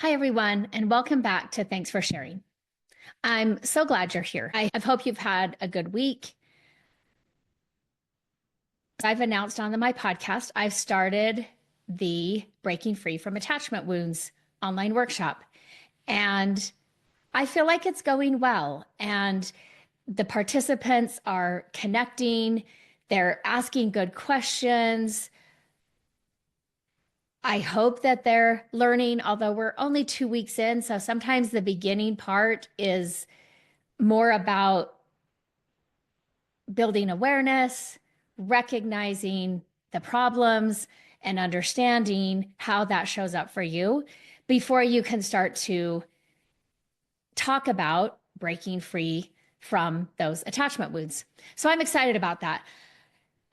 Hi, everyone, and welcome back to Thanks for Sharing. I'm so glad you're here. I hope you've had a good week. I've announced on my podcast, I've started the Breaking Free from Attachment Wounds online workshop, and I feel like it's going well. And the participants are connecting, they're asking good questions. I hope that they're learning, although we're only 2 weeks in. So sometimes the beginning part is more about building awareness, recognizing the problems, and understanding how that shows up for you before you can start to talk about breaking free from those attachment wounds. So I'm excited about that.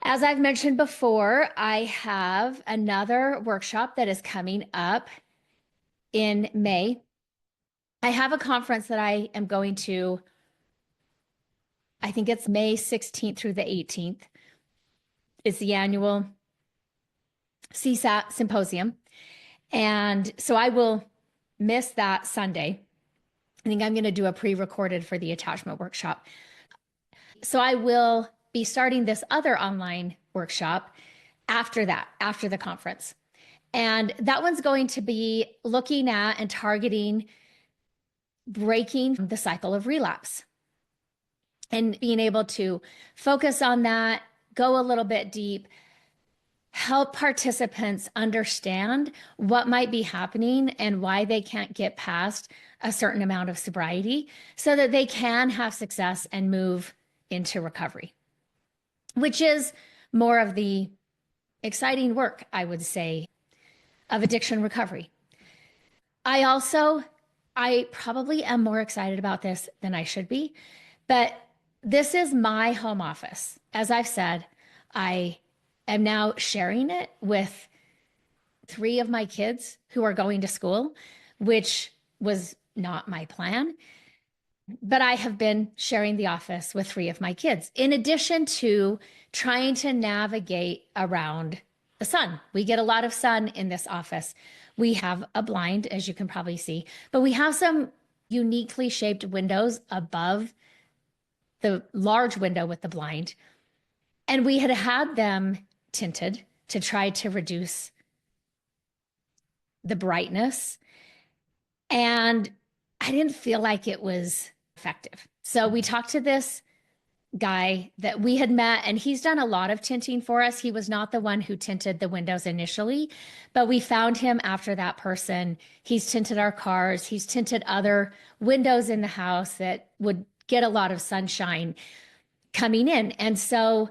As I've mentioned before, I have another workshop that is coming up in May. I have a conference that I am going to, I think it's May 16th through the 18th. It's the annual CSAT symposium. And so I will miss that Sunday. I think I'm going to do a pre-recorded for the attachment workshop. So I will be starting this other online workshop after that, after the conference. And that one's going to be looking at and targeting breaking the cycle of relapse and being able to focus on that, go a little bit deep, help participants understand what might be happening and why they can't get past a certain amount of sobriety so that they can have success and move into recovery, which is more of the exciting work, I would say, of addiction recovery. I probably am more excited about this than I should be, but this is my home office. As I've said, I am now sharing it with 3 of my kids who are going to school, which was not my plan. But I have been sharing the office with 3 of my kids, in addition to trying to navigate around the sun. We get a lot of sun in this office. We have a blind, as you can probably see, but we have some uniquely shaped windows above the large window with the blind. And we had them tinted to try to reduce the brightness. And I didn't feel like it was effective. So we talked to this guy that we had met, and he's done a lot of tinting for us. He was not the one who tinted the windows initially, but we found him after that person. He's tinted our cars. He's tinted other windows in the house that would get a lot of sunshine coming in. And so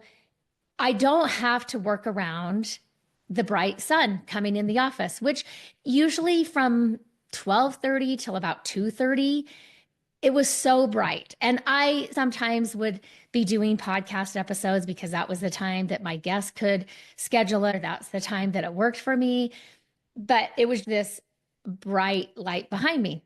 I don't have to work around the bright sun coming in the office, which usually from 12:30 till about 2:30, it was so bright. And I sometimes would be doing podcast episodes because that was the time that my guest could schedule it. That's the time that it worked for me. But it was this bright light behind me.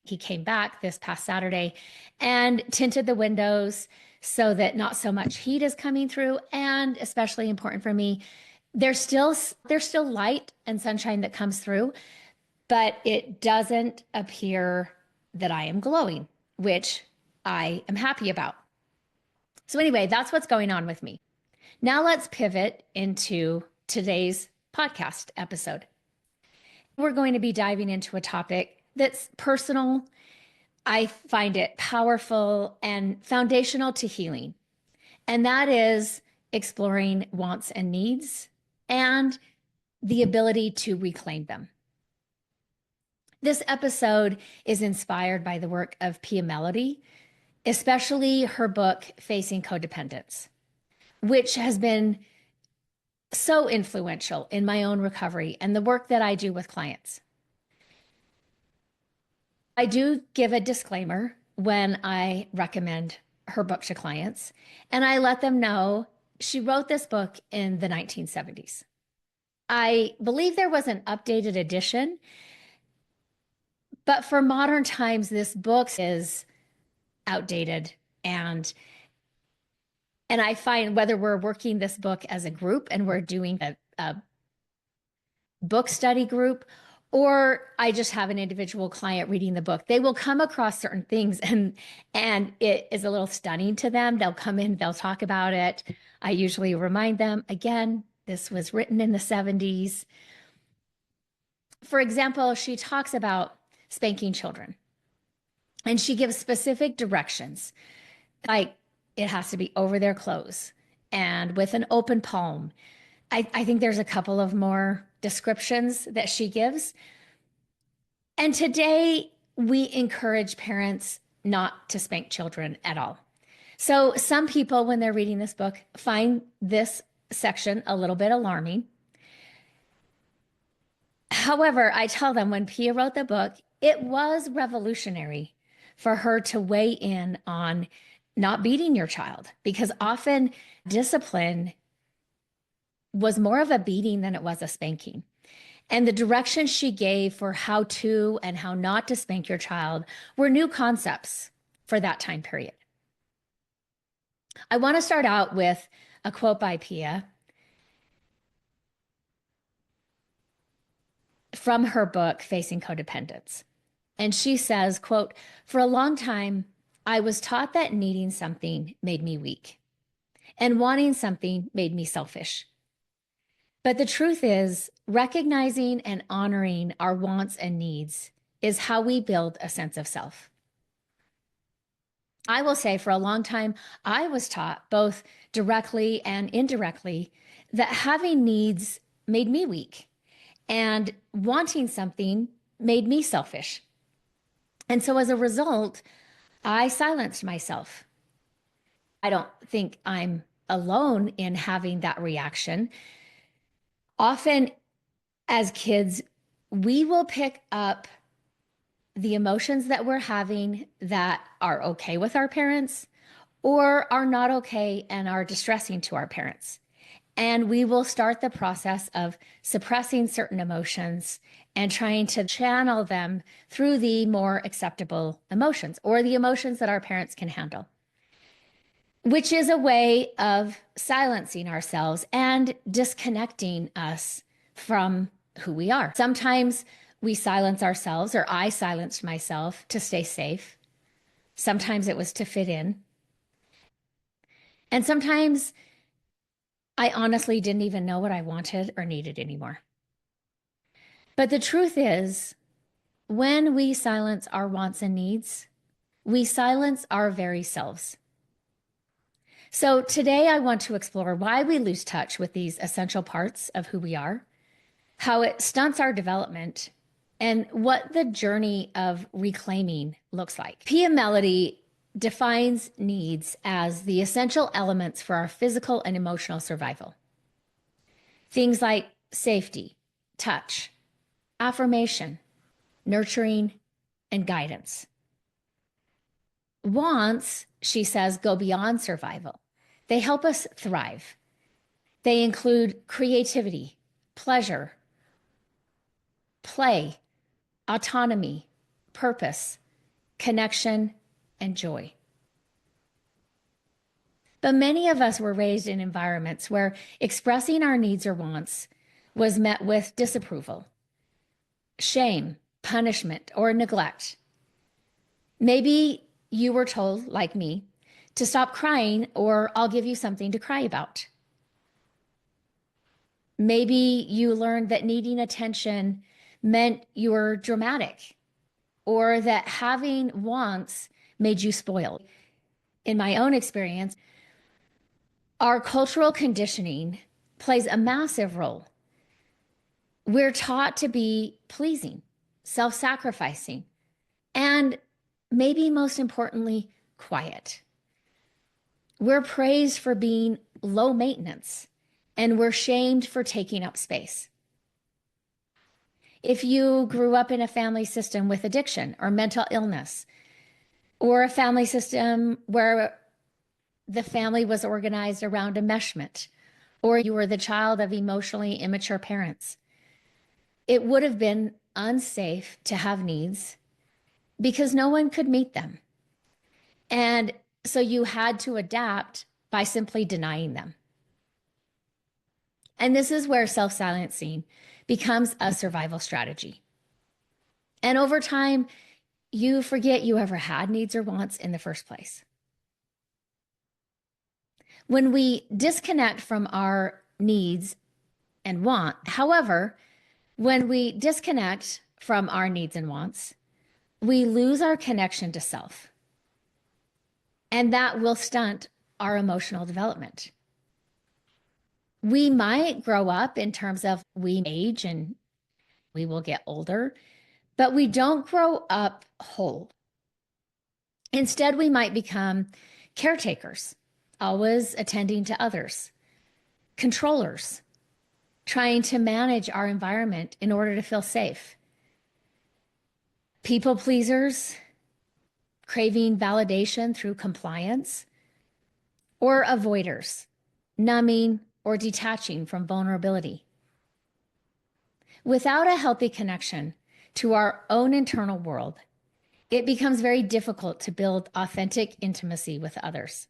He came back this past Saturday and tinted the windows so that not so much heat is coming through. And especially important for me, there's still light and sunshine that comes through, but it doesn't appear that I am glowing, which I am happy about. So anyway, that's what's going on with me. Now let's pivot into today's podcast episode. We're going to be diving into a topic that's personal. I find it powerful and foundational to healing. And that is exploring wants and needs and the ability to reclaim them. This episode is inspired by the work of Pia Melody, especially her book, Facing Codependence, which has been so influential in my own recovery and the work that I do with clients. I do give a disclaimer when I recommend her book to clients, and I let them know she wrote this book in the 1970s. I believe there was an updated edition, but for modern times, this book is outdated. And I find whether we're working this book as a group and we're doing a book study group, Or I just have an individual client reading the book. They will come across certain things and it is a little stunning to them. They'll come in, they'll talk about it. I usually remind them, again, this was written in the 70s. For example, she talks about spanking children and she gives specific directions, like it has to be over their clothes and with an open palm. I think there's a couple of more descriptions that she gives. And today we encourage parents not to spank children at all. So some people, when they're reading this book, find this section a little bit alarming. However, I tell them when Pia wrote the book, it was revolutionary for her to weigh in on not beating your child, because often discipline was more of a beating than it was a spanking. And the directions she gave for how to and how not to spank your child were new concepts for that time period. I want to start out with a quote by Pia from her book, Facing Codependence. And she says, quote, "For a long time, I was taught that needing something made me weak and wanting something made me selfish. But the truth is, recognizing and honoring our wants and needs is how we build a sense of self." I will say for a long time, I was taught both directly and indirectly that having needs made me weak and wanting something made me selfish. And so as a result, I silenced myself. I don't think I'm alone in having that reaction. Often as kids, we will pick up the emotions that we're having that are okay with our parents or are not okay and are distressing to our parents. And we will start the process of suppressing certain emotions and trying to channel them through the more acceptable emotions or the emotions that our parents can handle, which is a way of silencing ourselves and disconnecting us from who we are. Sometimes we silence ourselves, or I silenced myself to stay safe. Sometimes it was to fit in. And sometimes I honestly didn't even know what I wanted or needed anymore. But the truth is, when we silence our wants and needs, we silence our very selves. So today I want to explore why we lose touch with these essential parts of who we are, how it stunts our development, and what the journey of reclaiming looks like. Pia Melody defines needs as the essential elements for our physical and emotional survival. Things like safety, touch, affirmation, nurturing, and guidance. Wants, she says, go beyond survival. They help us thrive. They include creativity, pleasure, play, autonomy, purpose, connection, and joy. But many of us were raised in environments where expressing our needs or wants was met with disapproval, shame, punishment, or neglect. Maybe you were told, like me, to stop crying or I'll give you something to cry about. Maybe you learned that needing attention meant you were dramatic or that having wants made you spoiled. In my own experience, our cultural conditioning plays a massive role. We're taught to be pleasing, self-sacrificing, and maybe most importantly, quiet. We're praised for being low maintenance, and we're shamed for taking up space. If you grew up in a family system with addiction or mental illness, or a family system where the family was organized around enmeshment, or you were the child of emotionally immature parents, it would have been unsafe to have needs because no one could meet them. And so you had to adapt by simply denying them. And this is where self-silencing becomes a survival strategy. And over time, you forget you ever had needs or wants in the first place. When we disconnect from our needs and want, however, when we disconnect from our needs and wants, we lose our connection to self. And that will stunt our emotional development. We might grow up in terms of we age and we will get older, but we don't grow up whole. Instead, we might become caretakers, always attending to others, controllers, trying to manage our environment in order to feel safe, people pleasers, craving validation through compliance, or avoiders, numbing or detaching from vulnerability. Without a healthy connection to our own internal world, it becomes very difficult to build authentic intimacy with others.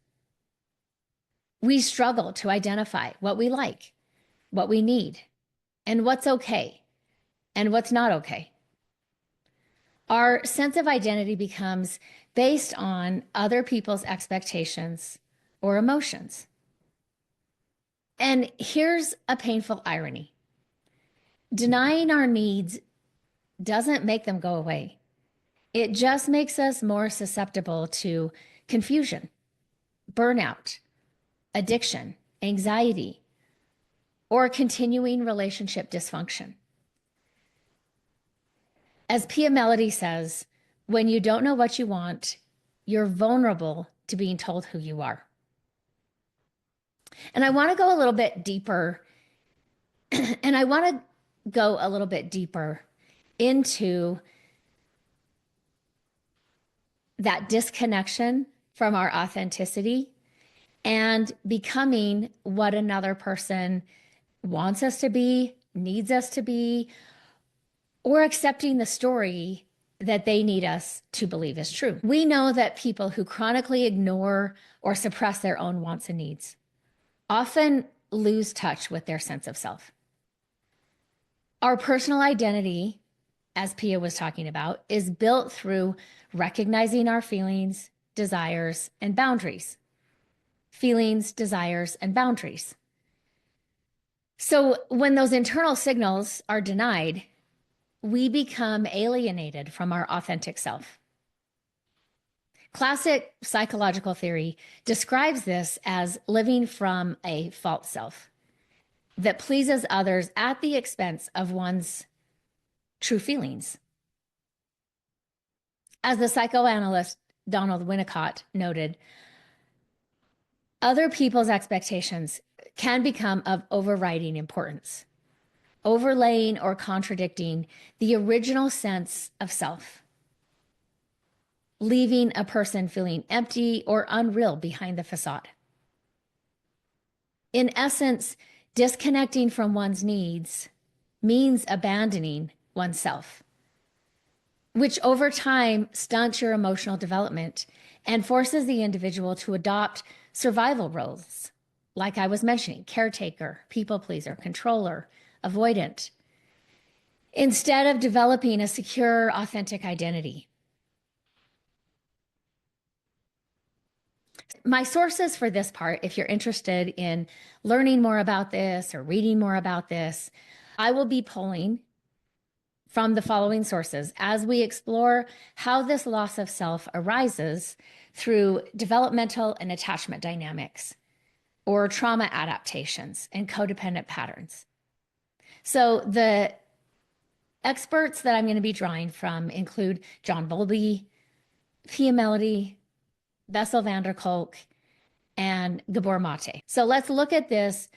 We struggle to identify what we like, what we need, and what's okay, and what's not okay. Our sense of identity becomes based on other people's expectations or emotions. And here's a painful irony. Denying our needs doesn't make them go away. It just makes us more susceptible to confusion, burnout, addiction, anxiety, or continuing relationship dysfunction. As Pia Melody says, when you don't know what you want, you're vulnerable to being told who you are. And I want to go a little bit deeper, into that disconnection from our authenticity and becoming what another person wants us to be, needs us to be, or accepting the story that they need us to believe is true. We know that people who chronically ignore or suppress their own wants and needs often lose touch with their sense of self. Our personal identity, as Pia was talking about, is built through recognizing our feelings, desires, and boundaries. Feelings, desires, and boundaries. So when those internal signals are denied, we become alienated from our authentic self. Classic psychological theory describes this as living from a false self that pleases others at the expense of one's true feelings. As the psychoanalyst Donald Winnicott noted, other people's expectations can become of overriding importance, overlaying or contradicting the original sense of self, leaving a person feeling empty or unreal behind the facade. In essence, disconnecting from one's needs means abandoning oneself, which over time stunts your emotional development and forces the individual to adopt survival roles, like I was mentioning, caretaker, people pleaser, controller, avoidant, instead of developing a secure, authentic identity. My sources for this part, if you're interested in learning more about this or reading more about this, I will be pulling from the following sources as we explore how this loss of self arises through developmental and attachment dynamics, or trauma adaptations and codependent patterns. So the experts that I'm going to be drawing from include John Bowlby, Pia Melody, Bessel van der Kolk, and Gabor Mate. So let's look at this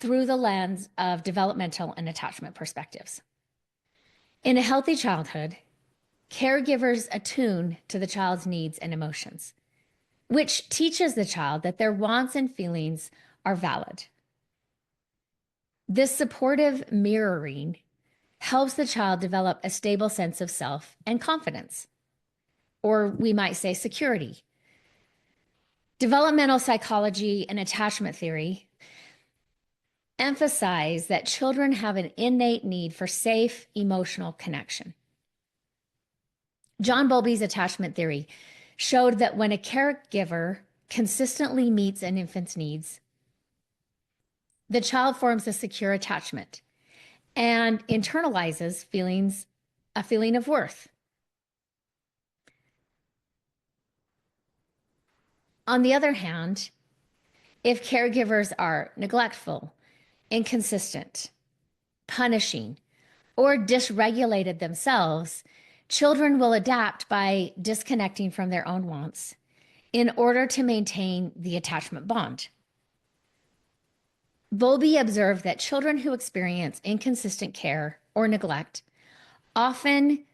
through the lens of developmental and attachment perspectives. In a healthy childhood, caregivers attune to the child's needs and emotions, which teaches the child that their wants and feelings are valid. This supportive mirroring helps the child develop a stable sense of self and confidence, or we might say security. Developmental psychology and attachment theory emphasize that children have an innate need for safe emotional connection. John Bowlby's attachment theory showed that when a caregiver consistently meets an infant's needs, the child forms a secure attachment and internalizes a feeling of worth. On the other hand, if caregivers are neglectful, inconsistent, punishing, or dysregulated themselves, children will adapt by disconnecting from their own wants in order to maintain the attachment bond. Bowlby observed that children who experience inconsistent care or neglect often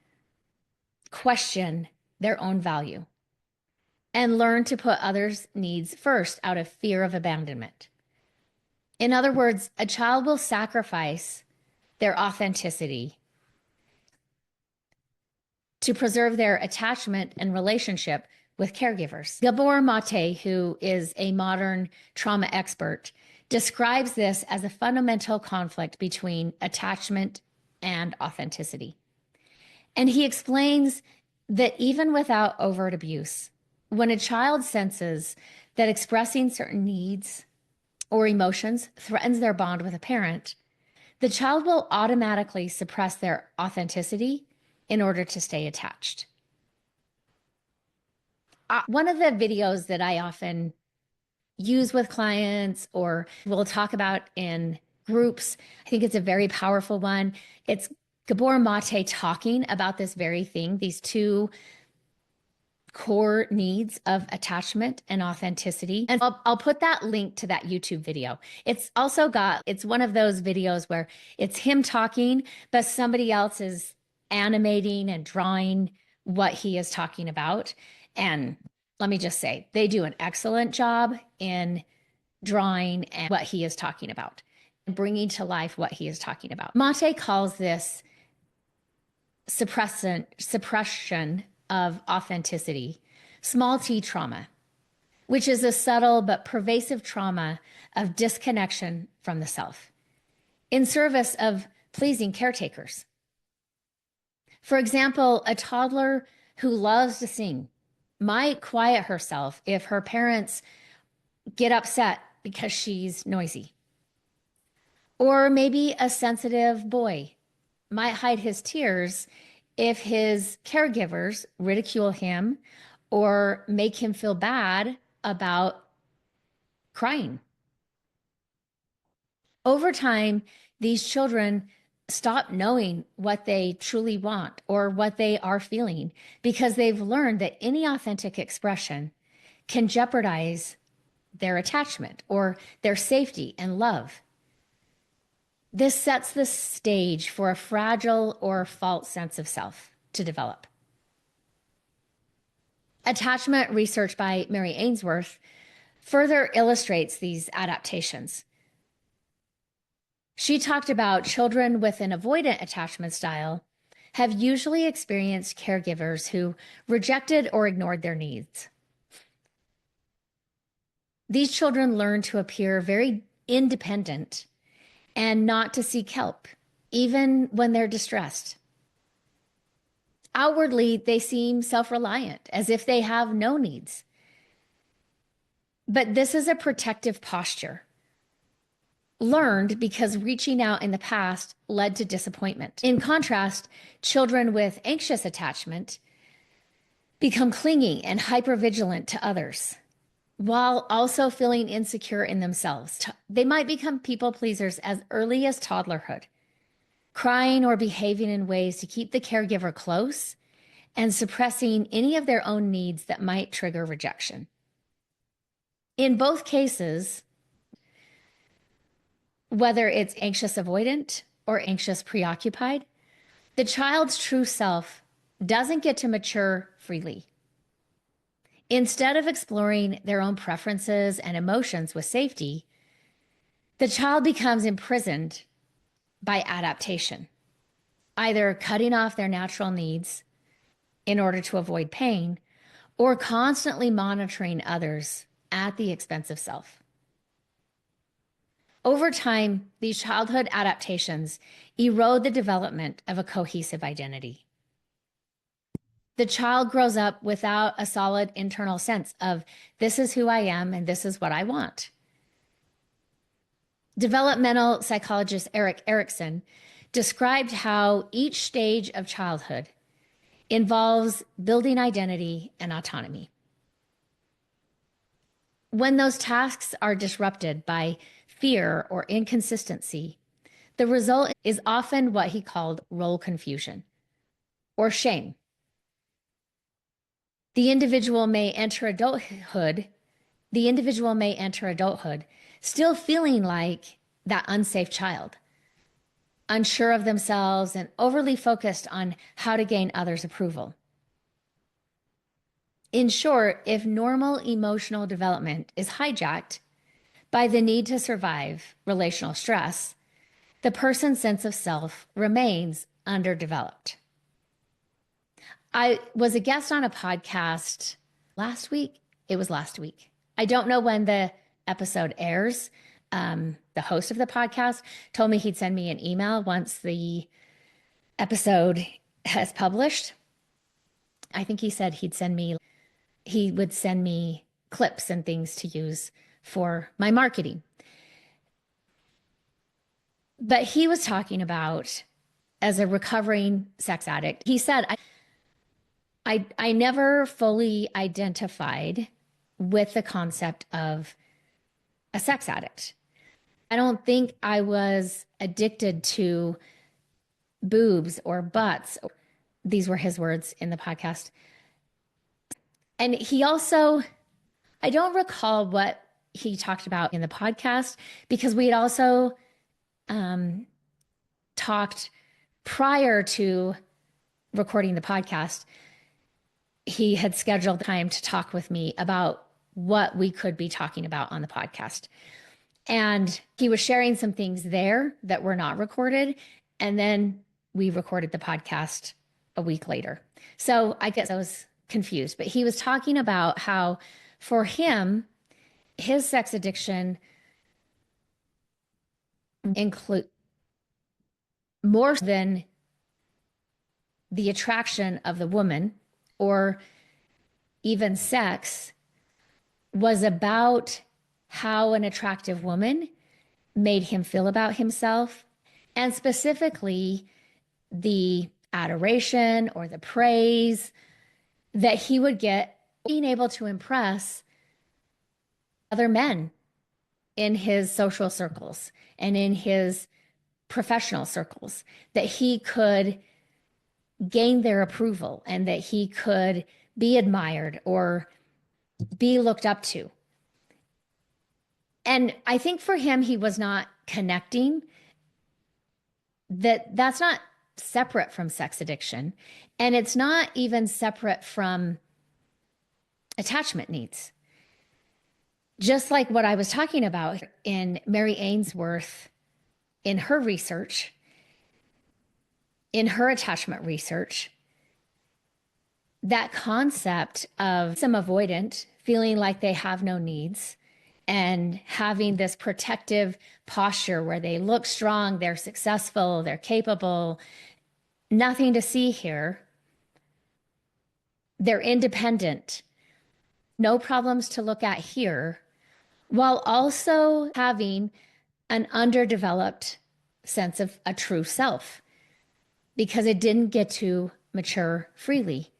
question their own value and learn to put others' needs first out of fear of abandonment. In other words, a child will sacrifice their authenticity to preserve their attachment and relationship with caregivers. Gabor Mate, who is a modern trauma expert, describes this as a fundamental conflict between attachment and authenticity. And he explains that even without overt abuse, when a child senses that expressing certain needs or emotions threatens their bond with a parent, the child will automatically suppress their authenticity in order to stay attached. One of the videos that I often use with clients or we'll talk about in groups, I think it's a very powerful one. It's Gabor Mate talking about this very thing, these two core needs of attachment and authenticity. And I'll put that link to that YouTube video. It's one of those videos where it's him talking, but somebody else is animating and drawing what he is talking about. And let me just say, they do an excellent job in drawing and what he is talking about, and bringing to life what he is talking about. Mate calls this suppression of authenticity, small t trauma, which is a subtle but pervasive trauma of disconnection from the self in service of pleasing caretakers. For example, a toddler who loves to sing might quiet herself if her parents get upset because she's noisy. Or maybe a sensitive boy might hide his tears if his caregivers ridicule him or make him feel bad about crying. Over time, these children stop knowing what they truly want or what they are feeling because they've learned that any authentic expression can jeopardize their attachment or their safety and love. This sets the stage for a fragile or false sense of self to develop. Attachment research by Mary Ainsworth further illustrates these adaptations. She talked about children with an avoidant attachment style have usually experienced caregivers who rejected or ignored their needs. These children learn to appear very independent and not to seek help, even when they're distressed. Outwardly, they seem self-reliant, as if they have no needs. But this is a protective posture, learned because reaching out in the past led to disappointment. In contrast, children with anxious attachment become clingy and hypervigilant to others, while also feeling insecure in themselves. They might become people pleasers as early as toddlerhood, crying or behaving in ways to keep the caregiver close and suppressing any of their own needs that might trigger rejection. In both cases, whether it's anxious avoidant or anxious preoccupied, the child's true self doesn't get to mature freely. Instead of exploring their own preferences and emotions with safety, the child becomes imprisoned by adaptation, either cutting off their natural needs in order to avoid pain or constantly monitoring others at the expense of self. Over time, these childhood adaptations erode the development of a cohesive identity. The child grows up without a solid internal sense of this is who I am and this is what I want. Developmental psychologist Erik Erikson described how each stage of childhood involves building identity and autonomy. When those tasks are disrupted by fear or inconsistency, the result is often what he called role confusion or shame. The individual may enter adulthood still feeling like that unsafe child, unsure of themselves and overly focused on how to gain others' approval. In short, if normal emotional development is hijacked by the need to survive relational stress, the person's sense of self remains underdeveloped. I was a guest on a podcast last week. It was last week. I don't know when the episode airs. The host of the podcast told me he'd send me an email once the episode has published. I think he said he would send me clips and things to use for my marketing. But he was talking about, as a recovering sex addict, he said, I never fully identified with the concept of a sex addict. I don't think I was addicted to boobs or butts. These were his words in the podcast. And he also, I don't recall what he talked about in the podcast because we had also talked prior to recording the podcast. He had scheduled time to talk with me about what we could be talking about on the podcast. And he was sharing some things there that were not recorded. And then we recorded the podcast a week later. So I guess I was confused, but he was talking about how for him, his sex addiction include more than the attraction of the woman or even sex was about how an attractive woman made him feel about himself, and specifically the adoration or the praise that he would get being able to impress other men in his social circles and in his professional circles, that he could gain their approval and that he could be admired or be looked up to. And I think for him, he was not connecting that's not separate from sex addiction. And it's not even separate from attachment needs. Just like what I was talking about in Mary Ainsworth, in her research, in her attachment research, that concept of some avoidant feeling like they have no needs and having this protective posture where they look strong, they're successful, they're capable, nothing to see here. They're independent, no problems to look at here, while also having an underdeveloped sense of a true self because it didn't get to mature freely.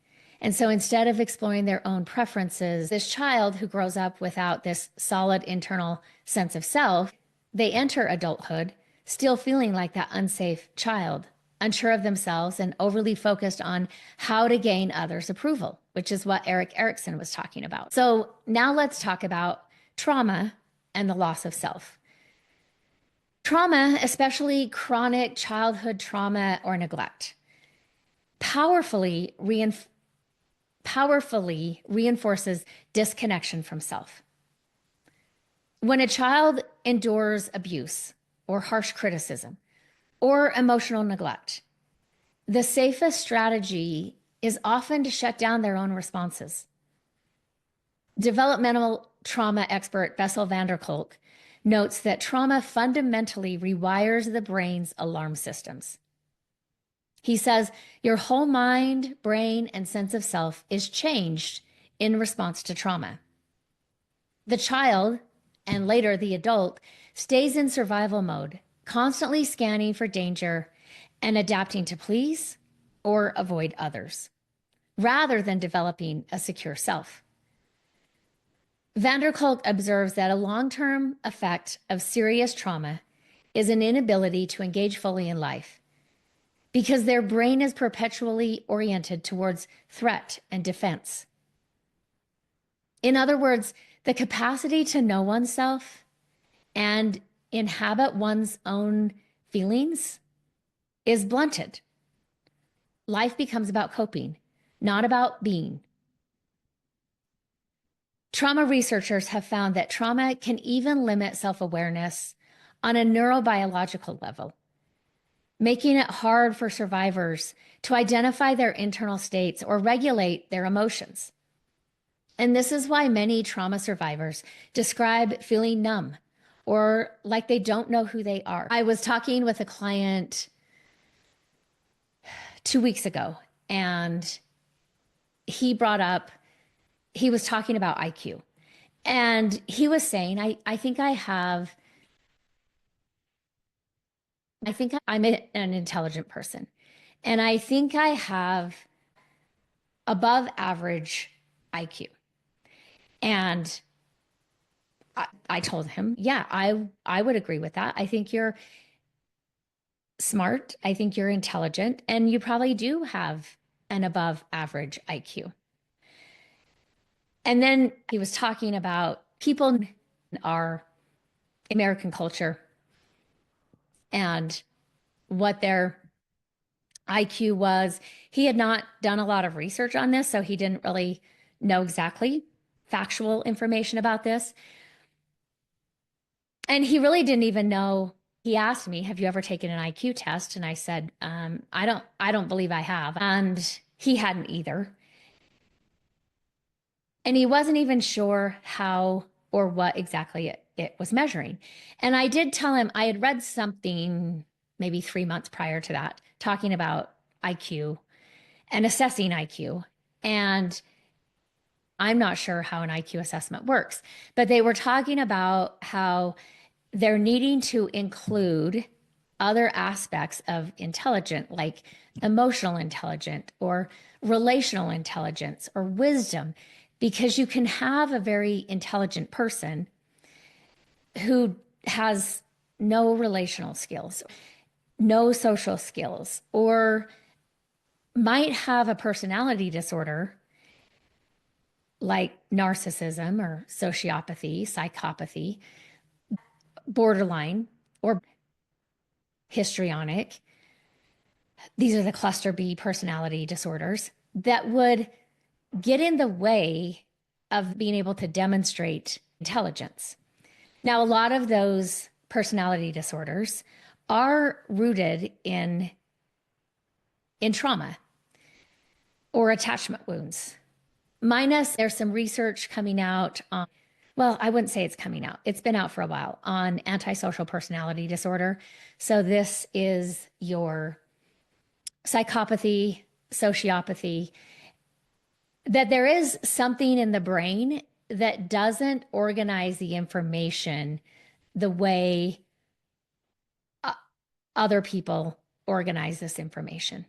And so instead of exploring their own preferences, this child who grows up without this solid internal sense of self, they enter adulthood still feeling like that unsafe child, unsure of themselves and overly focused on how to gain others' approval, which is what Erik Erikson was talking about. So now let's talk about trauma and the loss of self. Trauma, especially chronic childhood trauma or neglect, powerfully reinforces disconnection from self. When a child endures abuse or harsh criticism or emotional neglect, the safest strategy is often to shut down their own responses. Developmental trauma expert Bessel van der Kolk notes that trauma fundamentally rewires the brain's alarm systems. He says, your whole mind, brain, and sense of self is changed in response to trauma. The child, and later the adult, stays in survival mode, constantly scanning for danger and adapting to please or avoid others, rather than developing a secure self. Vanderkolk observes that a long-term effect of serious trauma is an inability to engage fully in life because their brain is perpetually oriented towards threat and defense. In other words, the capacity to know oneself and inhabit one's own feelings is blunted. Life becomes about coping, not about being. Trauma researchers have found that trauma can even limit self-awareness on a neurobiological level, making it hard for survivors to identify their internal states or regulate their emotions. And this is why many trauma survivors describe feeling numb or like they don't know who they are. I was talking with a client 2 weeks ago, and he was talking about IQ. And he was saying, I think I'm an intelligent person. And I think I have above average IQ. And I told him, yeah, I would agree with that. I think you're smart. I think you're intelligent, and you probably do have an above average IQ. And then he was talking about people in our American culture and what their IQ was. He had not done a lot of research on this, so he didn't really know exactly factual information about this. And he really didn't even know. He asked me, have you ever taken an IQ test? And I said, I don't believe I have. And he hadn't either. And he wasn't even sure how or what exactly it was measuring. And I did tell him I had read something maybe 3 months prior to that, talking about IQ and assessing IQ. And I'm not sure how an IQ assessment works, but they were talking about how they're needing to include other aspects of intelligence, like emotional intelligence or relational intelligence or wisdom, because you can have a very intelligent person who has no relational skills, no social skills, or might have a personality disorder like narcissism or sociopathy, psychopathy, borderline, or histrionic. These are the cluster B personality disorders that would get in the way of being able to demonstrate intelligence. Now, a lot of those personality disorders are rooted in trauma or attachment wounds. Minus, there's some research coming out on, well, I wouldn't say it's coming out. It's been out for a while on antisocial personality disorder. So this is your psychopathy, sociopathy, that there is something in the brain that doesn't organize the information the way other people organize this information.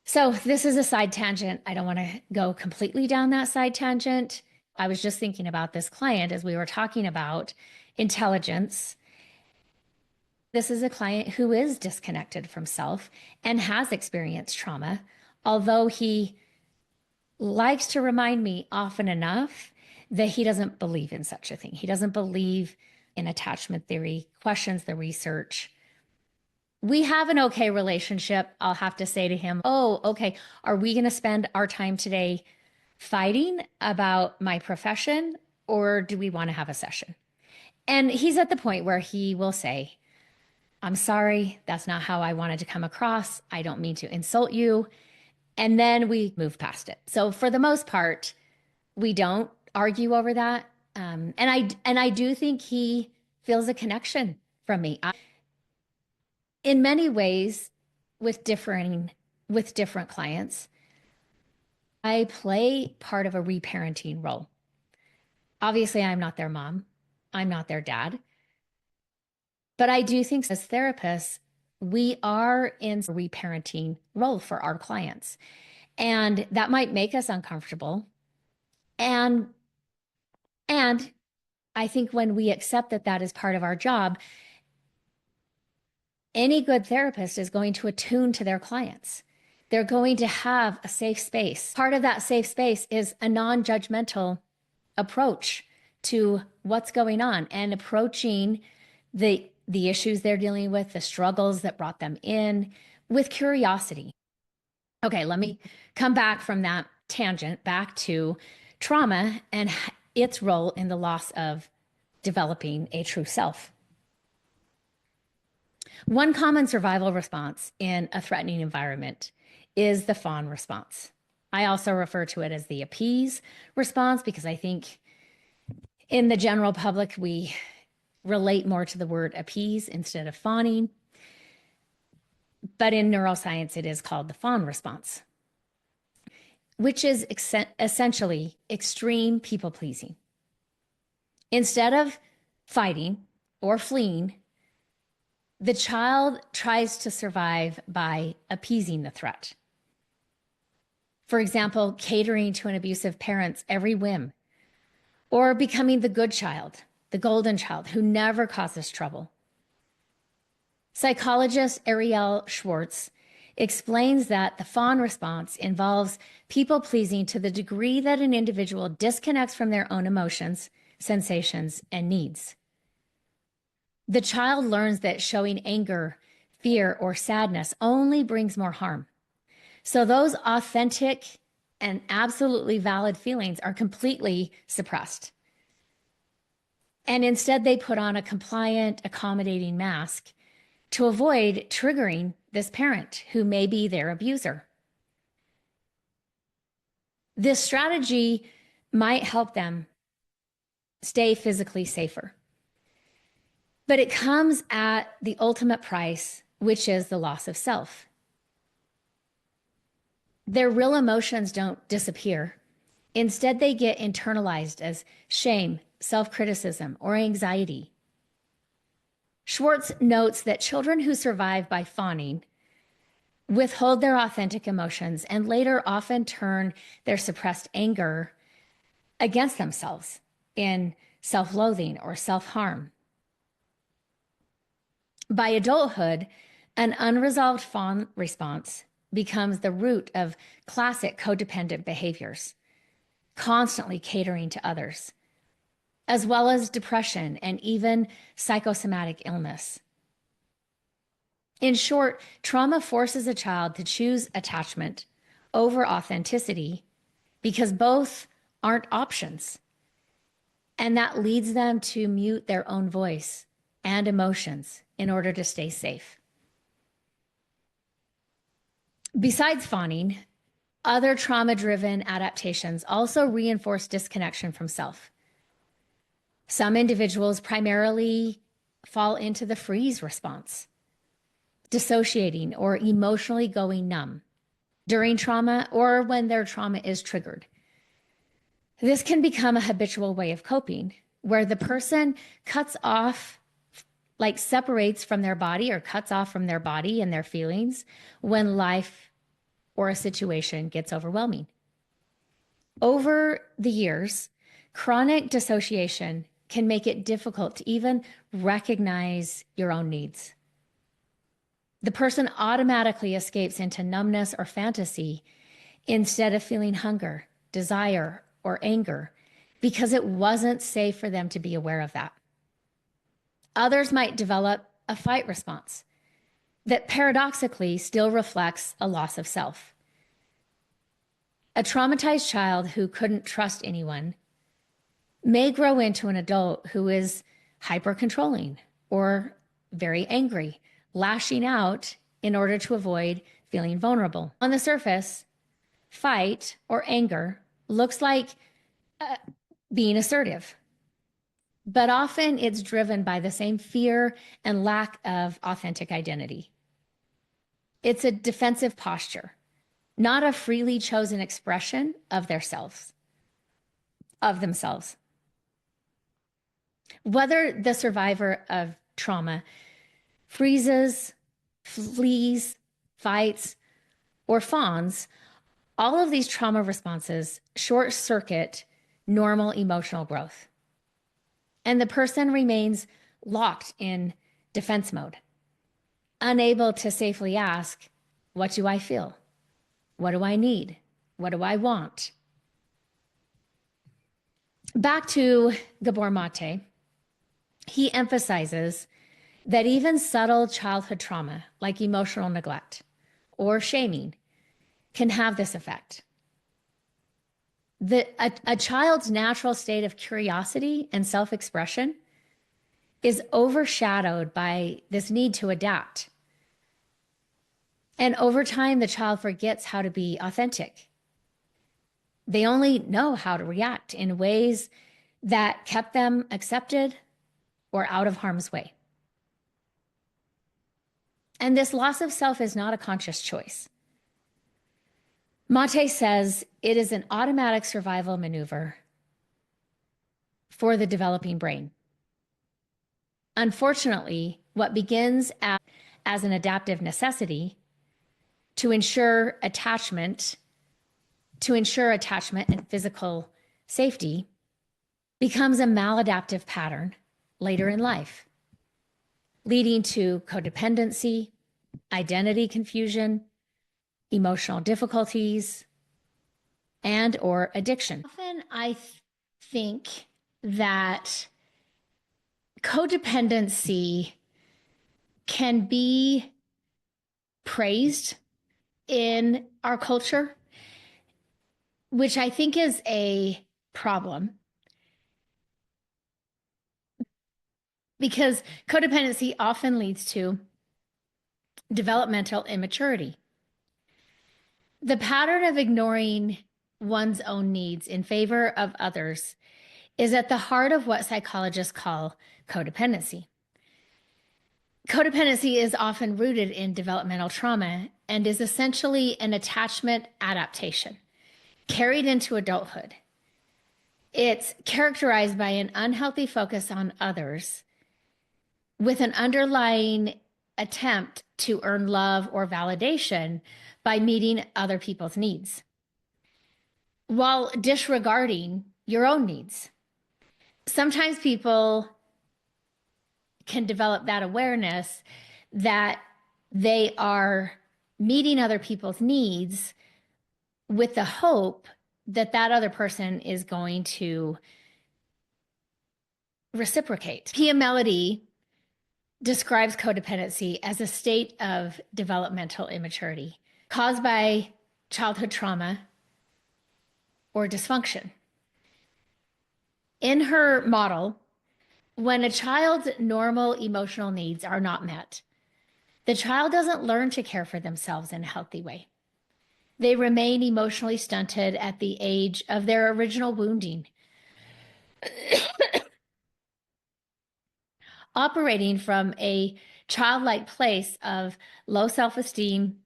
So this is a side tangent. I don't want to go completely down that side tangent. I was just thinking about this client as we were talking about intelligence. This is a client who is disconnected from self and has experienced trauma, although he likes to remind me often enough that he doesn't believe in such a thing. He doesn't believe in attachment theory, questions the research. We have an okay relationship. I'll have to say to him, oh, okay, are we going to spend our time today fighting about my profession, or do we want to have a session? And he's at the point where he will say, I'm sorry, that's not how I wanted to come across. I don't mean to insult you. And then we move past it. So for the most part, we don't argue over that. And I do think he feels a connection from me. In many ways, with different clients, I play part of a reparenting role. Obviously, I'm not their mom. I'm not their dad. But I do think as therapists, we are in a reparenting role for our clients. And that might make us uncomfortable. And and I think when we accept that that is part of our job, any good therapist is going to attune to their clients. They're going to have a safe space. Part of that safe space is a non-judgmental approach to what's going on and approaching the issues they're dealing with, the struggles that brought them in with curiosity. Okay, let me come back from that tangent back to trauma and its role in the loss of developing a true self. One common survival response in a threatening environment is the fawn response. I also refer to it as the appease response because I think in the general public, we relate more to the word appease instead of fawning. But in neuroscience, it is called the fawn response, which is essentially extreme people pleasing. Instead of fighting or fleeing, the child tries to survive by appeasing the threat. For example, catering to an abusive parent's every whim, or becoming the good child, the golden child who never causes trouble. Psychologist Ariel Schwartz explains that the fawn response involves people pleasing to the degree that an individual disconnects from their own emotions, sensations, and needs. The child learns that showing anger, fear, or sadness only brings more harm. So those authentic and absolutely valid feelings are completely suppressed. And instead, they put on a compliant, accommodating mask to avoid triggering this parent who may be their abuser. This strategy might help them stay physically safer, but it comes at the ultimate price, which is the loss of self. Their real emotions don't disappear. Instead, they get internalized as shame, self-criticism, or anxiety. Schwartz notes that children who survive by fawning withhold their authentic emotions and later often turn their suppressed anger against themselves in self-loathing or self-harm. By adulthood, an unresolved fawn response becomes the root of classic codependent behaviors, constantly catering to others, as well as depression and even psychosomatic illness. In short, trauma forces a child to choose attachment over authenticity because both aren't options. And that leads them to mute their own voice and emotions in order to stay safe. Besides fawning, other trauma-driven adaptations also reinforce disconnection from self. Some individuals primarily fall into the freeze response, dissociating or emotionally going numb during trauma or when their trauma is triggered. This can become a habitual way of coping where the person cuts off, like separates from their body or cuts off from their body and their feelings when life or a situation gets overwhelming. Over the years, chronic dissociation can make it difficult to even recognize your own needs. The person automatically escapes into numbness or fantasy instead of feeling hunger, desire, or anger because it wasn't safe for them to be aware of that. Others might develop a fight response that paradoxically still reflects a loss of self. A traumatized child who couldn't trust anyone may grow into an adult who is hyper-controlling or very angry, lashing out in order to avoid feeling vulnerable. On the surface, fight or anger looks like being assertive, but often it's driven by the same fear and lack of authentic identity. It's a defensive posture, not a freely chosen expression of themselves. Whether the survivor of trauma freezes, flees, fights, or fawns, all of these trauma responses short circuit normal emotional growth. And the person remains locked in defense mode, unable to safely ask, what do I feel? What do I need? What do I want? Back to Gabor Mate, he emphasizes that even subtle childhood trauma, like emotional neglect or shaming, can have this effect. A child's natural state of curiosity and self-expression is overshadowed by this need to adapt. And over time, the child forgets how to be authentic. They only know how to react in ways that kept them accepted or out of harm's way. And this loss of self is not a conscious choice. Mate says it is an automatic survival maneuver for the developing brain. Unfortunately, what begins as an adaptive necessity to ensure attachment and physical safety becomes a maladaptive pattern later in life, leading to codependency, identity confusion, emotional difficulties, and or addiction. Often I think that codependency can be praised in our culture, which I think is a problem, because codependency often leads to developmental immaturity. The pattern of ignoring one's own needs in favor of others is at the heart of what psychologists call codependency. Codependency is often rooted in developmental trauma and is essentially an attachment adaptation carried into adulthood. It's characterized by an unhealthy focus on others with an underlying attempt to earn love or validation by meeting other people's needs, while disregarding your own needs. Sometimes people can develop that awareness that they are meeting other people's needs with the hope that that other person is going to reciprocate. Pia Melody describes codependency as a state of developmental immaturity caused by childhood trauma or dysfunction. In her model, when a child's normal emotional needs are not met, the child doesn't learn to care for themselves in a healthy way. They remain emotionally stunted at the age of their original wounding, operating from a childlike place of low self-esteem,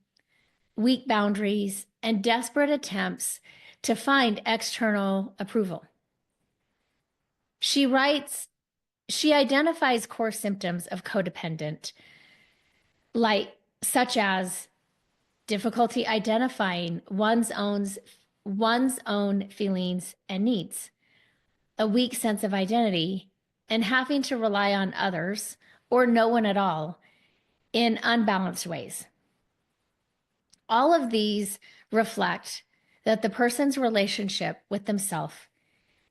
weak boundaries, and desperate attempts to find external approval. She writes, she identifies core symptoms of codependent, such as difficulty identifying one's own feelings and needs, a weak sense of identity, and having to rely on others or no one at all in unbalanced ways. All of these reflect that the person's relationship with themselves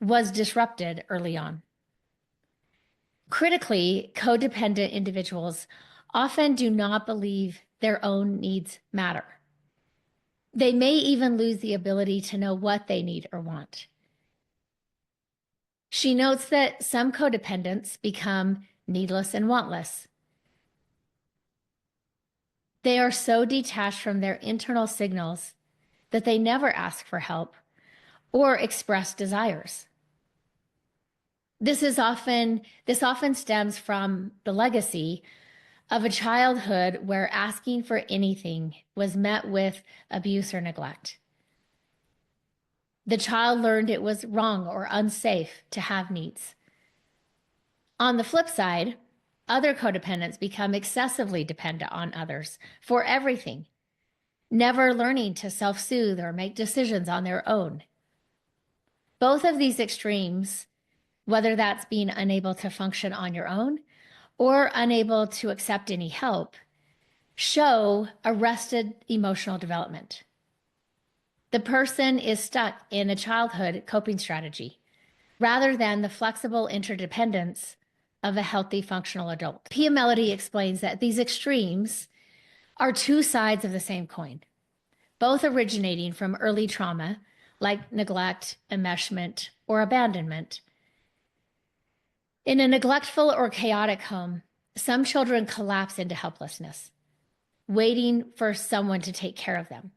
was disrupted early on. Critically, codependent individuals often do not believe their own needs matter. They may even lose the ability to know what they need or want. She notes that some codependents become needless and wantless. They are so detached from their internal signals that they never ask for help or express desires. This often stems from the legacy of a childhood where asking for anything was met with abuse or neglect. The child learned it was wrong or unsafe to have needs. On the flip side, other codependents become excessively dependent on others for everything, never learning to self-soothe or make decisions on their own. Both of these extremes, whether that's being unable to function on your own or unable to accept any help, show arrested emotional development. The person is stuck in a childhood coping strategy rather than the flexible interdependence of a healthy, functional adult. Pia Melody explains that these extremes are two sides of the same coin, both originating from early trauma like neglect, enmeshment, or abandonment. In a neglectful or chaotic home, some children collapse into helplessness, waiting for someone to take care of them,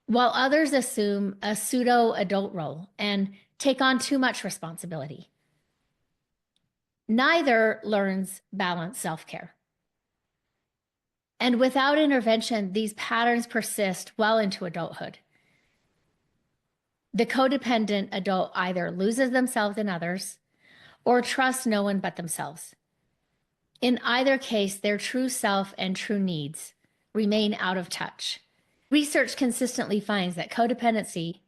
while others assume a pseudo-adult role and take on too much responsibility. Neither learns balanced self-care. And without intervention, these patterns persist well into adulthood. The codependent adult either loses themselves in others or trusts no one but themselves. In either case, their true self and true needs remain out of touch. Research consistently finds that codependency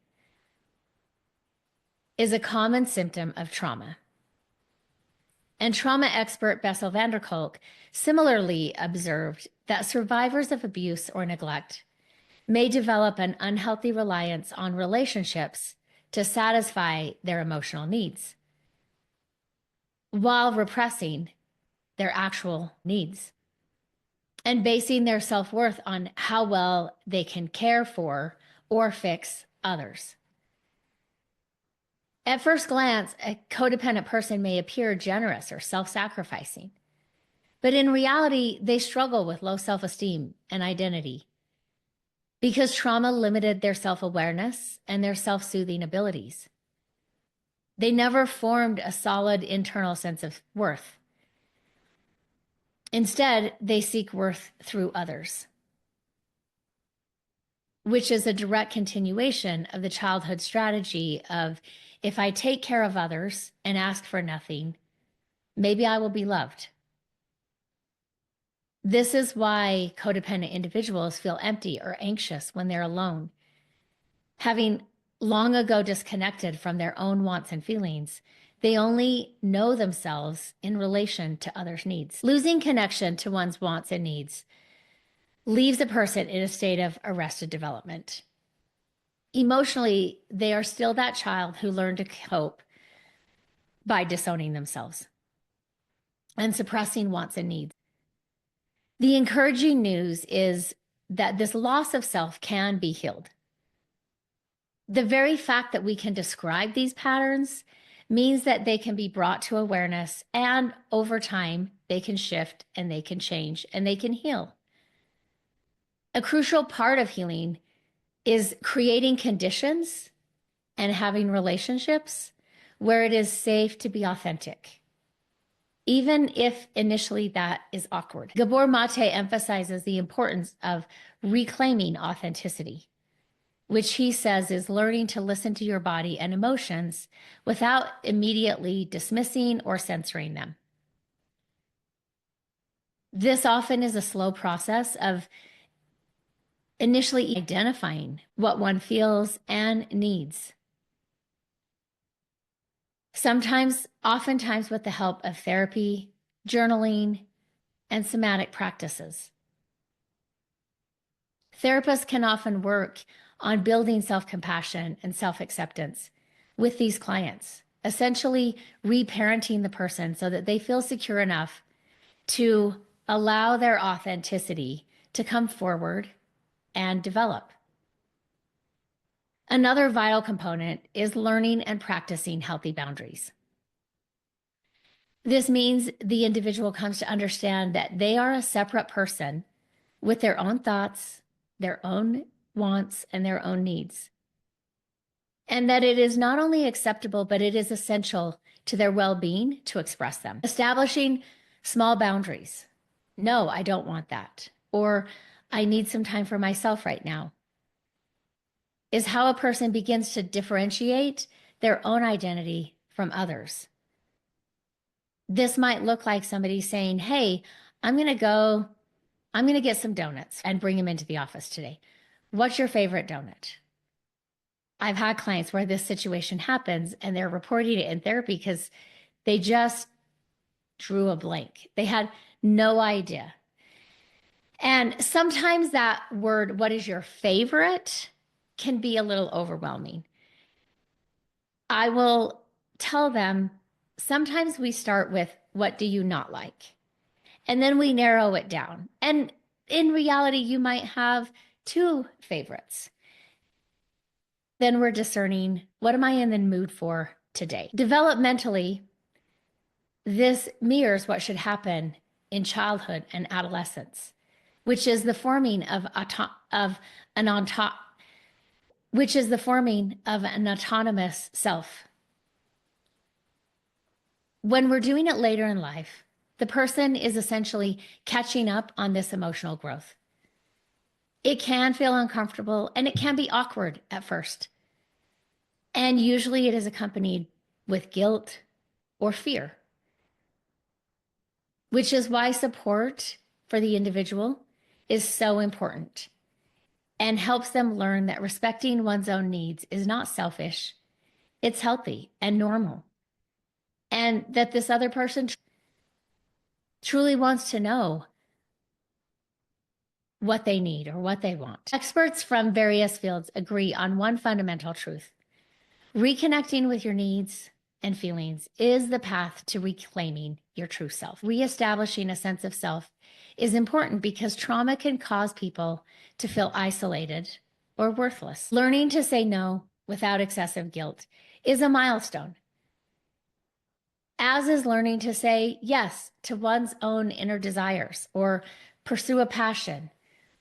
is a common symptom of trauma. And trauma expert Bessel van der Kolk similarly observed that survivors of abuse or neglect may develop an unhealthy reliance on relationships to satisfy their emotional needs, while repressing their actual needs and basing their self-worth on how well they can care for or fix others. At first glance, a codependent person may appear generous or self-sacrificing, but in reality, they struggle with low self-esteem and identity because trauma limited their self-awareness and their self-soothing abilities. They never formed a solid internal sense of worth. Instead, they seek worth through others, which is a direct continuation of the childhood strategy of, if I take care of others and ask for nothing, maybe I will be loved. This is why codependent individuals feel empty or anxious when they're alone. Having long ago disconnected from their own wants and feelings, they only know themselves in relation to others' needs. Losing connection to one's wants and needs leaves a person in a state of arrested development. Emotionally, they are still that child who learned to cope by disowning themselves and suppressing wants and needs. The encouraging news is that this loss of self can be healed. The very fact that we can describe these patterns means that they can be brought to awareness, and over time, they can shift and they can change and they can heal. A crucial part of healing is creating conditions and having relationships where it is safe to be authentic, even if initially that is awkward. Gabor Mate emphasizes the importance of reclaiming authenticity, which he says is learning to listen to your body and emotions without immediately dismissing or censoring them. This often is a slow process of initially identifying what one feels and needs. Oftentimes with the help of therapy, journaling, and somatic practices. Therapists can often work on building self-compassion and self-acceptance with these clients, essentially reparenting the person so that they feel secure enough to allow their authenticity to come forward and develop. Another vital component is learning and practicing healthy boundaries. This means the individual comes to understand that they are a separate person with their own thoughts, their own wants, and their own needs. And that it is not only acceptable, but it is essential to their well-being to express them. Establishing small boundaries No, I don't want that. Or I need some time for myself right now, is how a person begins to differentiate their own identity from others. This might look like somebody saying, hey, I'm going to go, I'm going to get some donuts and bring them into the office today. What's your favorite donut? I've had clients where this situation happens and they're reporting it in therapy because they just drew a blank. They had no idea. And sometimes that word, what is your favorite, can be a little overwhelming. I will tell them sometimes we start with, what do you not like? And then we narrow it down. And in reality, you might have two favorites. Then we're discerning, what am I in the mood for today? Developmentally, this mirrors what should happen in childhood and adolescence, which is the forming of an autonomous self. When we're doing it later in life, the person is essentially catching up on this emotional growth. It can feel uncomfortable and it can be awkward at first. And usually it is accompanied with guilt or fear, which is why support for the individual is so important and helps them learn that respecting one's own needs is not selfish, it's healthy and normal. And that this other person truly wants to know what they need or what they want. Experts from various fields agree on one fundamental truth. Reconnecting with your needs and feelings is the path to reclaiming your true self. Reestablishing a sense of self is important because trauma can cause people to feel isolated or worthless. Learning to say no without excessive guilt is a milestone, as is learning to say yes to one's own inner desires, or pursue a passion,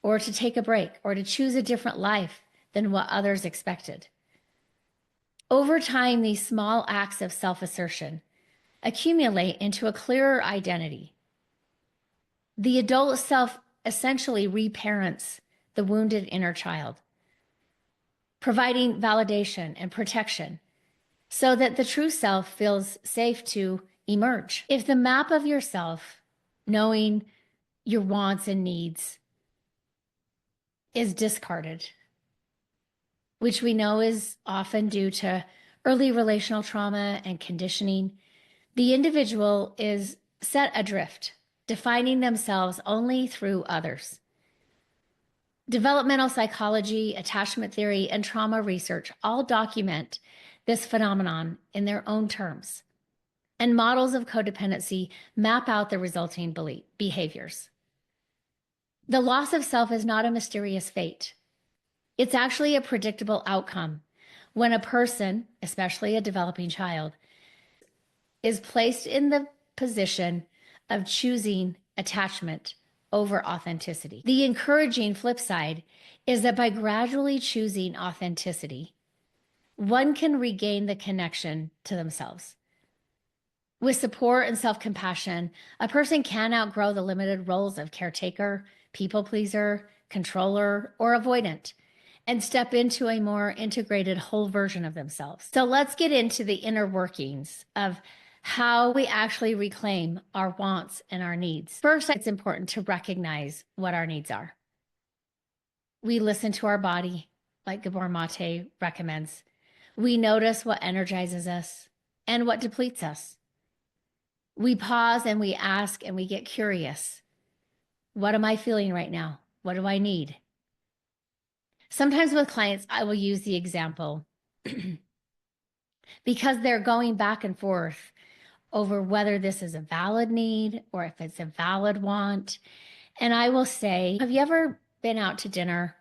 or to take a break, or to choose a different life than what others expected. Over time, these small acts of self-assertion accumulate into a clearer identity. The adult self essentially reparents the wounded inner child, providing validation and protection so that the true self feels safe to emerge. If the map of yourself, knowing your wants and needs, is discarded, which we know is often due to early relational trauma and conditioning, the individual is set adrift, defining themselves only through others. Developmental psychology, attachment theory, and trauma research all document this phenomenon in their own terms, and models of codependency map out the resulting behaviors. The loss of self is not a mysterious fate. It's actually a predictable outcome when a person, especially a developing child, is placed in the position of choosing attachment over authenticity. The encouraging flip side is that by gradually choosing authenticity, one can regain the connection to themselves. With support and self-compassion, a person can outgrow the limited roles of caretaker, people pleaser, controller, or avoidant, and step into a more integrated whole version of themselves. So let's get into the inner workings of how we actually reclaim our wants and our needs. First, it's important to recognize what our needs are. We listen to our body, like Gabor Mate recommends. We notice what energizes us and what depletes us. We pause and we ask and we get curious. What am I feeling right now? What do I need? Sometimes with clients, I will use the example because they're going back and forth over whether this is a valid need or if it's a valid want. And I will say, have you ever been out to dinner,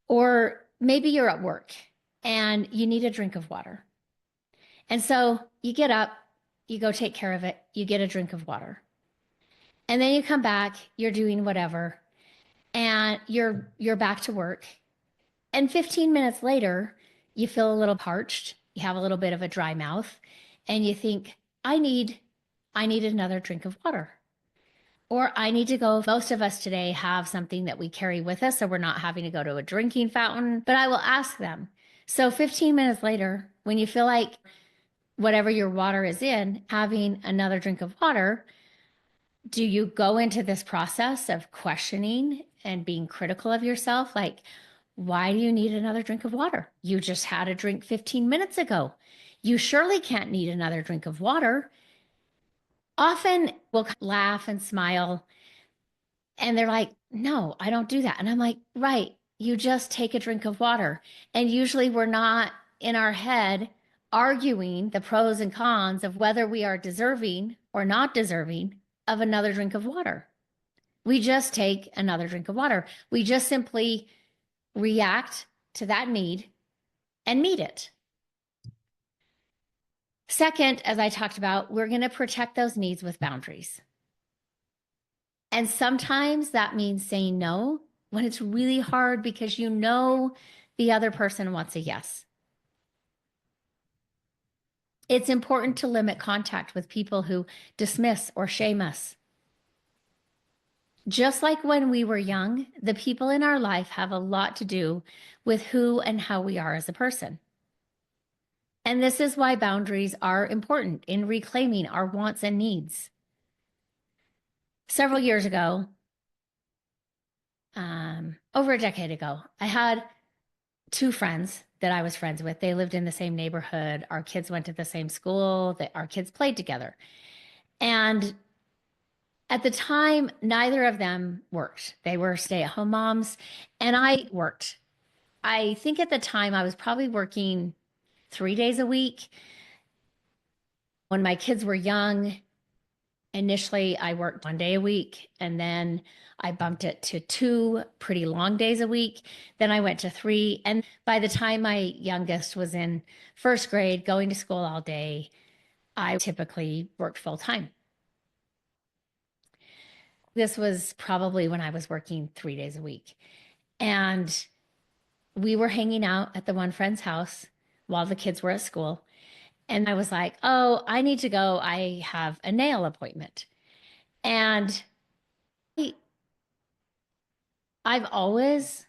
or maybe you're at work and you need a drink of water? And so you get up, you go take care of it, you get a drink of water. And then you come back, you're doing whatever, and you're back to work. And 15 minutes later, you feel a little parched, you have a little bit of a dry mouth, and you think, I need another drink of water. Or I need to go. Most of us today have something that we carry with us, so we're not having to go to a drinking fountain. But I will ask them. So 15 minutes later, when you feel like whatever your water is in, having another drink of water, do you go into this process of questioning and being critical of yourself? Like, why do you need another drink of water? You just had a drink 15 minutes ago. You surely can't need another drink of water. Often we'll laugh and smile, and they're like, no, I don't do that. And I'm like, right, you just take a drink of water. And usually we're not in our head arguing the pros and cons of whether we are deserving or not deserving of another drink of water. We just take another drink of water. We just simply react to that need and meet it. Second, as I talked about, we're going to protect those needs with boundaries. And sometimes that means saying no when it's really hard because you know the other person wants a yes. It's important to limit contact with people who dismiss or shame us. Just like when we were young, the people in our life have a lot to do with who and how we are as a person. And this is why boundaries are important in reclaiming our wants and needs. Several years ago, over a decade ago, I had two friends that I was friends with. They lived in the same neighborhood. Our kids went to the same school. Our kids played together. And at the time, neither of them worked. They were stay-at-home moms, and I worked. I think at the time I was probably working 3 days a week. When my kids were young, initially I worked 1 day a week, and then I bumped it to 2 pretty long days a week. Then I went to 3. And by the time my youngest was in first grade, going to school all day, I typically worked full time. This was probably when I was working 3 days a week. And we were hanging out at the one friend's house while the kids were at school. And I was like, oh, I need to go. I have a nail appointment. And I've always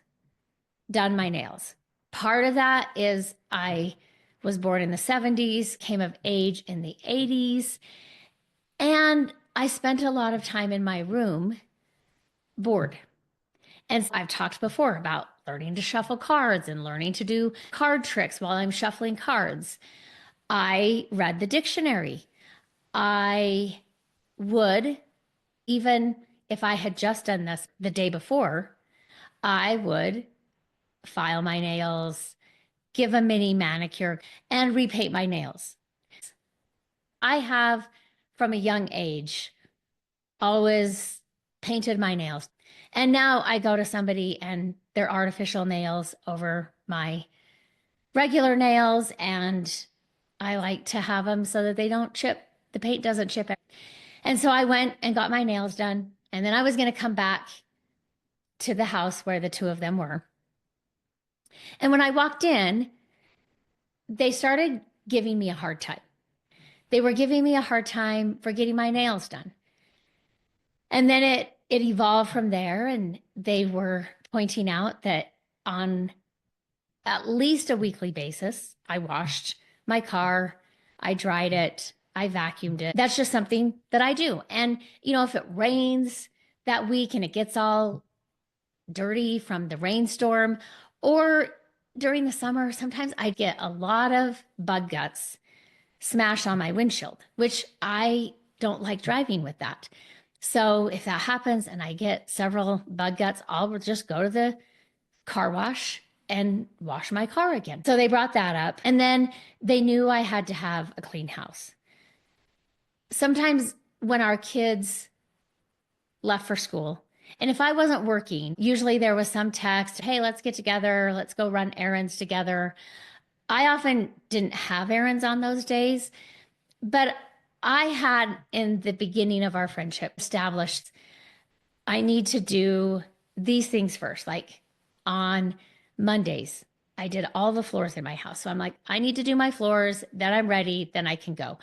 done my nails. Part of that is I was born in the 70s, came of age in the 80s, and I spent a lot of time in my room bored. And I've talked before about learning to shuffle cards and learning to do card tricks while I'm shuffling cards. I read the dictionary. I would, even if I had just done this the day before, I would file my nails, give a mini manicure, and repaint my nails. I have, from a young age, always painted my nails. And now I go to somebody and they're artificial nails over my regular nails, and I like to have them so that they don't chip. The paint doesn't chip. And so I went and got my nails done. And then I was going to come back to the house where the two of them were. And when I walked in, they started giving me a hard time. They were giving me a hard time for getting my nails done. And then it evolved from there, and they were pointing out that on at least a weekly basis, I washed my car, I dried it, I vacuumed it. That's just something that I do. And, if it rains that week and it gets all dirty from the rainstorm, or during the summer, sometimes I get a lot of bug guts smashed on my windshield, which I don't like driving with that. So if that happens and I get several bug guts, I'll just go to the car wash and wash my car again. So they brought that up. And then they knew I had to have a clean house. Sometimes when our kids left for school, and if I wasn't working, usually there was some text, hey, let's get together, let's go run errands together. I often didn't have errands on those days, but I had, in the beginning of our friendship, established I need to do these things first. Like on Mondays, I did all the floors in my house. So I'm like, I need to do my floors, then I'm ready, then I can go.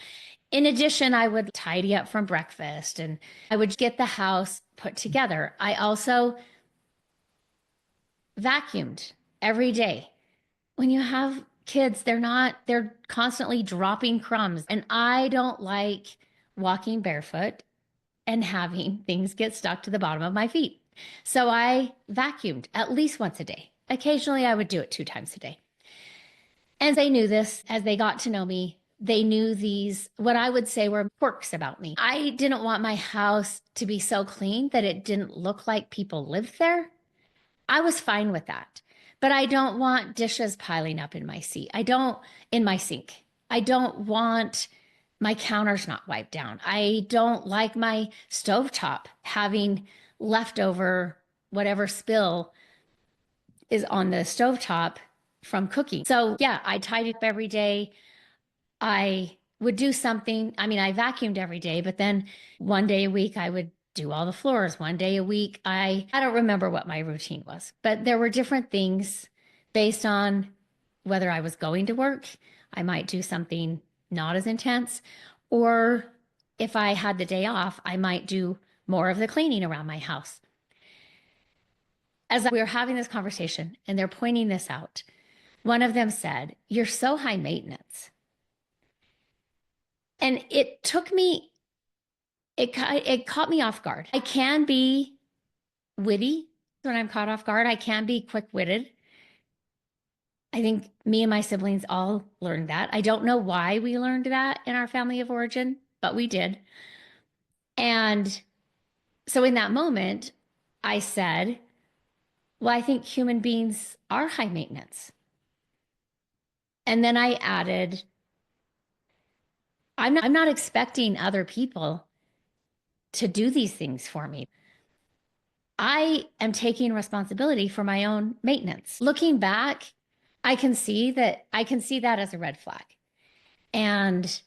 In addition, I would tidy up from breakfast and I would get the house put together. I also vacuumed every day. When you have kids, they're constantly dropping crumbs. And I don't like walking barefoot and having things get stuck to the bottom of my feet. So I vacuumed at least once a day. Occasionally, I would do it 2 times a day. And they knew this as they got to know me. They knew these, what I would say were quirks about me. I didn't want my house to be so clean that it didn't look like people lived there. I was fine with that. But I don't want dishes piling up in my seat. In my sink. I don't want my counters not wiped down. I don't like my stovetop having leftover whatever spill is on the stovetop from cooking. So, yeah, I tidied up every day. I would do something. I mean, I vacuumed every day, but then one day a week I would do all the floors. One day a week, I don't remember what my routine was, but there were different things based on whether I was going to work. I might do something not as intense, or if I had the day off, I might do more of the cleaning around my house. As we were having this conversation and they're pointing this out, one of them said, "You're so high maintenance." And it caught me off guard. I can be witty when I'm caught off guard. I can be quick-witted. I think me and my siblings all learned that. I don't know why we learned that in our family of origin, but we did. And so in that moment, I said, well, I think human beings are high maintenance. And then I added, I'm not expecting other people to do these things for me. I am taking responsibility for my own maintenance. Looking back, I can see that as a red flag. And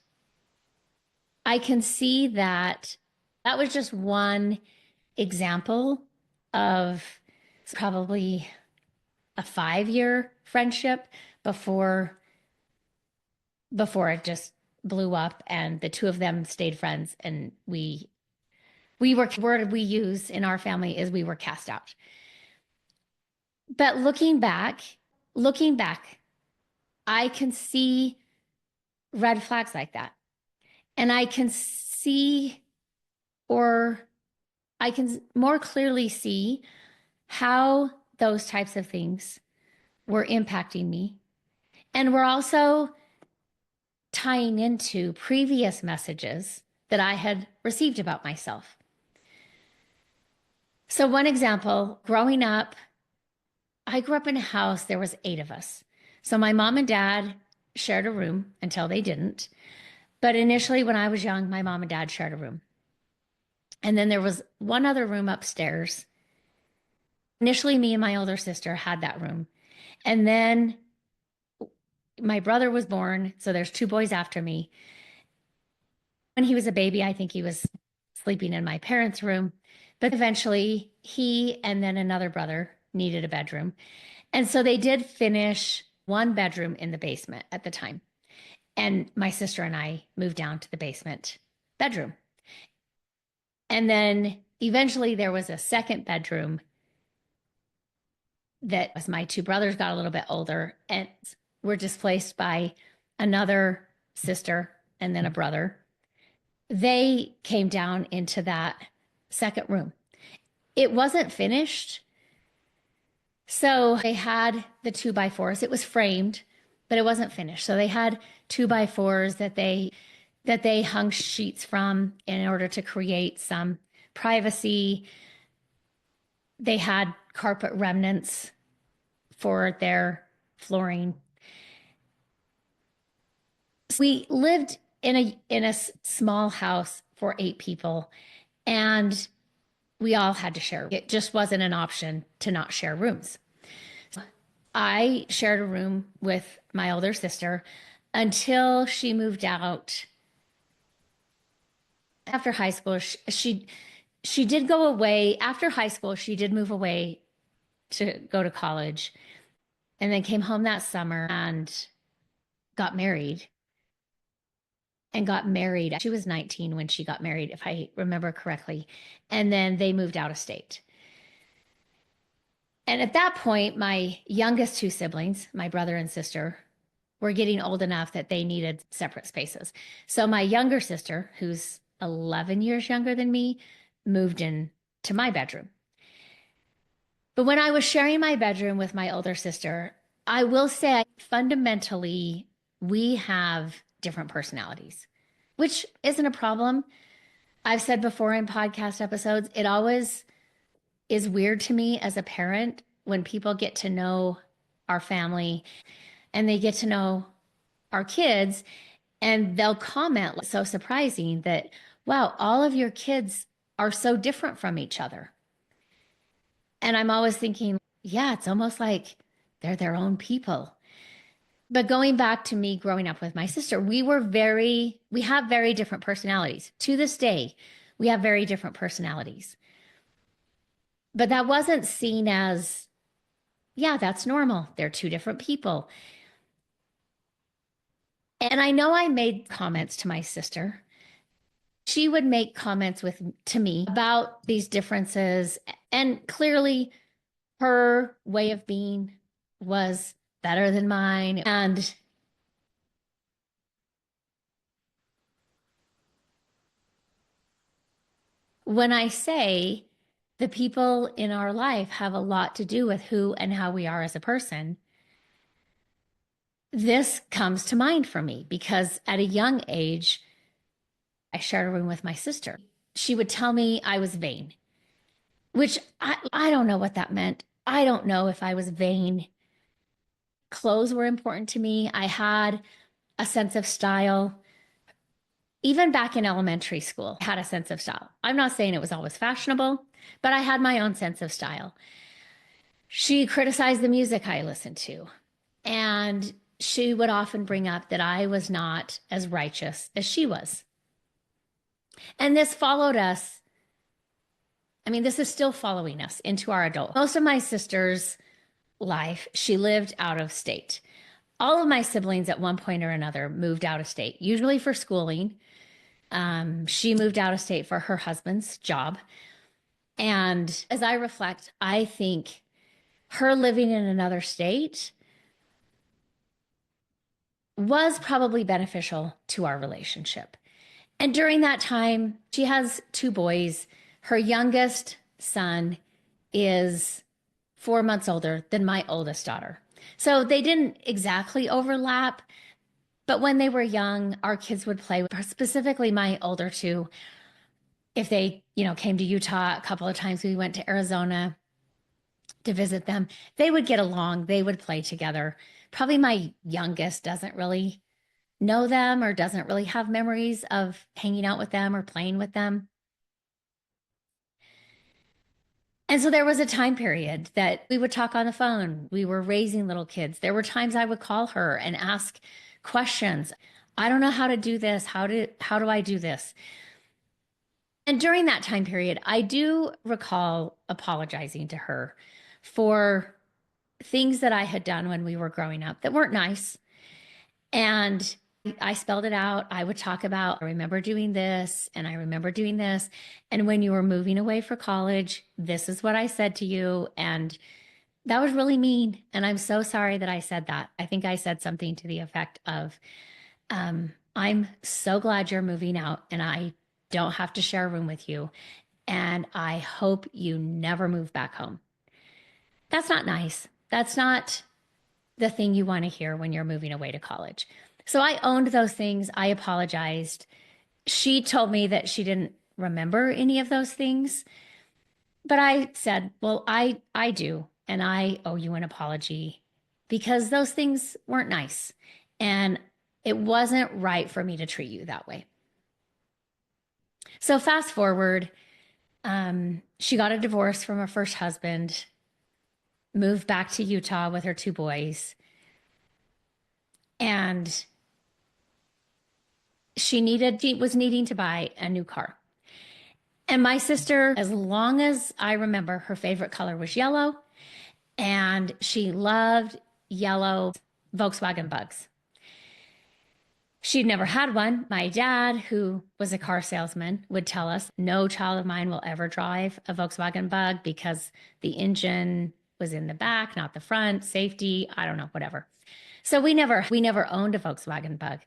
I can see that that was just one example of probably a 5-year friendship before it just blew up and the two of them stayed friends and we were word we use in our family is we were cast out. But looking back, I can see red flags like that. And I can see, or I can more clearly see how those types of things were impacting me. And we're also tying into previous messages that I had received about myself. So one example, growing up, I grew up in a house, there was 8 of us. So my mom and dad shared a room until they didn't. But initially, when I was young, my mom and dad shared a room. And then there was one other room upstairs. Initially, me and my older sister had that room. And then my brother was born. So there's 2 boys after me. When he was a baby, I think he was sleeping in my parents' room. But eventually, he and then another brother needed a bedroom. And so they did finish one bedroom in the basement at the time. And my sister and I moved down to the basement bedroom. And then eventually there was a second bedroom that as my 2 brothers got a little bit older and were displaced by another sister and then a brother. They came down into that second room. It wasn't finished. So they had the 2x4s. It was framed, but it wasn't finished. So they had 2x4s that they hung sheets from in order to create some privacy. They had carpet remnants for their flooring. We lived in a small house for 8 people, and we all had to share. It just wasn't an option to not share rooms. I shared a room with my older sister until she moved out after high school. She did go away after high school. She did move away to go to college. and then came home that summer and got married and got married. She was 19 when she got married, if I remember correctly. And then they moved out of state. And at that point, my youngest two siblings, my brother and sister, were getting old enough that they needed separate spaces. So my younger sister, who's 11 years younger than me, moved in to my bedroom. But when I was sharing my bedroom with my older sister, I will say fundamentally, we have different personalities, which isn't a problem. I've said before in podcast episodes, it always is weird to me as a parent when people get to know our family and they get to know our kids and they'll comment like, so surprising that, wow, all of your kids are so different from each other. And I'm always thinking, yeah, it's almost like they're their own people. But going back to me growing up with my sister, we have very different personalities. To this day, we have very different personalities. But that wasn't seen as, yeah, that's normal. They're two different people. And I know I made comments to my sister. She would make comments to me about these differences. And clearly her way of being was better than mine. And when I say the people in our life have a lot to do with who and how we are as a person, this comes to mind for me because at a young age, I shared a room with my sister. She would tell me I was vain, which I don't know what that meant. I don't know if I was vain. Clothes were important to me. I had a sense of style. Even back in elementary school, I had a sense of style. I'm not saying it was always fashionable, but I had my own sense of style. She criticized the music I listened to, and she would often bring up that I was not as righteous as she was. And this followed us. I mean, this is still following us into our adult. Most of my sister's life, she lived out of state. All of my siblings at one point or another moved out of state, usually for schooling. She moved out of state for her husband's job. And as I reflect, I think her living in another state was probably beneficial to our relationship. And during that time, she has two boys. Her youngest son is 4 months older than my oldest daughter. So they didn't exactly overlap, but when they were young, our kids would play with her, specifically my older two. If they, came to Utah a couple of times, we went to Arizona to visit them. They would get along, they would play together. Probably my youngest doesn't really know them or doesn't really have memories of hanging out with them or playing with them. And so there was a time period that we would talk on the phone. We were raising little kids. There were times I would call her and ask questions. I don't know how to do this. How do I do this? And during that time period, I do recall apologizing to her for things that I had done when we were growing up that weren't nice. And I spelled it out. I would talk about, I remember doing this and I remember doing this. And when you were moving away for college, this is what I said to you. And that was really mean. And I'm so sorry that I said that. I think I said something to the effect of, I'm so glad you're moving out and I don't have to share a room with you. And I hope you never move back home. That's not nice. That's not the thing you want to hear when you're moving away to college. So I owned those things. I apologized. She told me that she didn't remember any of those things. But I said, well, I do. And I owe you an apology because those things weren't nice. And it wasn't right for me to treat you that way. So fast forward, she got a divorce from her first husband, moved back to Utah with her two boys. And she was needing to buy a new car. And my sister, as long as I remember, her favorite color was yellow. And she loved yellow Volkswagen Bugs. She'd never had one. My dad, who was a car salesman, would tell us no child of mine will ever drive a Volkswagen Bug because the engine was in the back, not the front, safety, I don't know, whatever. So we never owned a Volkswagen Bug.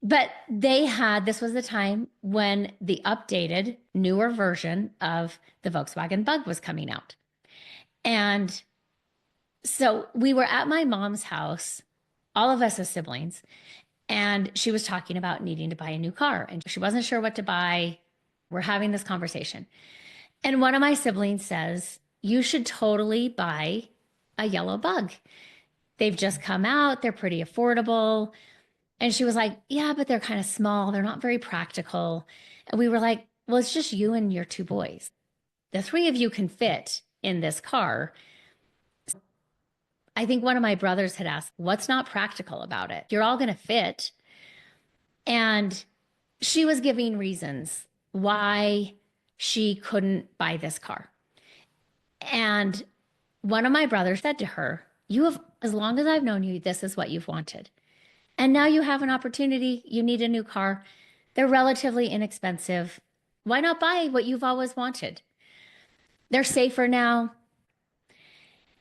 But this was the time when the updated, newer version of the Volkswagen Bug was coming out. And so we were at my mom's house, all of us as siblings, and she was talking about needing to buy a new car and she wasn't sure what to buy. We're having this conversation. And one of my siblings says, "You should totally buy a yellow Bug. They've just come out, they're pretty affordable." And she was like, "Yeah, but they're kind of small. They're not very practical." And we were like, "Well, it's just you and your two boys. The three of you can fit in this car." I think one of my brothers had asked, "What's not practical about it? You're all going to fit." And she was giving reasons why she couldn't buy this car. And one of my brothers said to her, as long as I've known you, this is what you've wanted. And now you have an opportunity. You need a new car. They're relatively inexpensive. Why not buy what you've always wanted? They're safer now."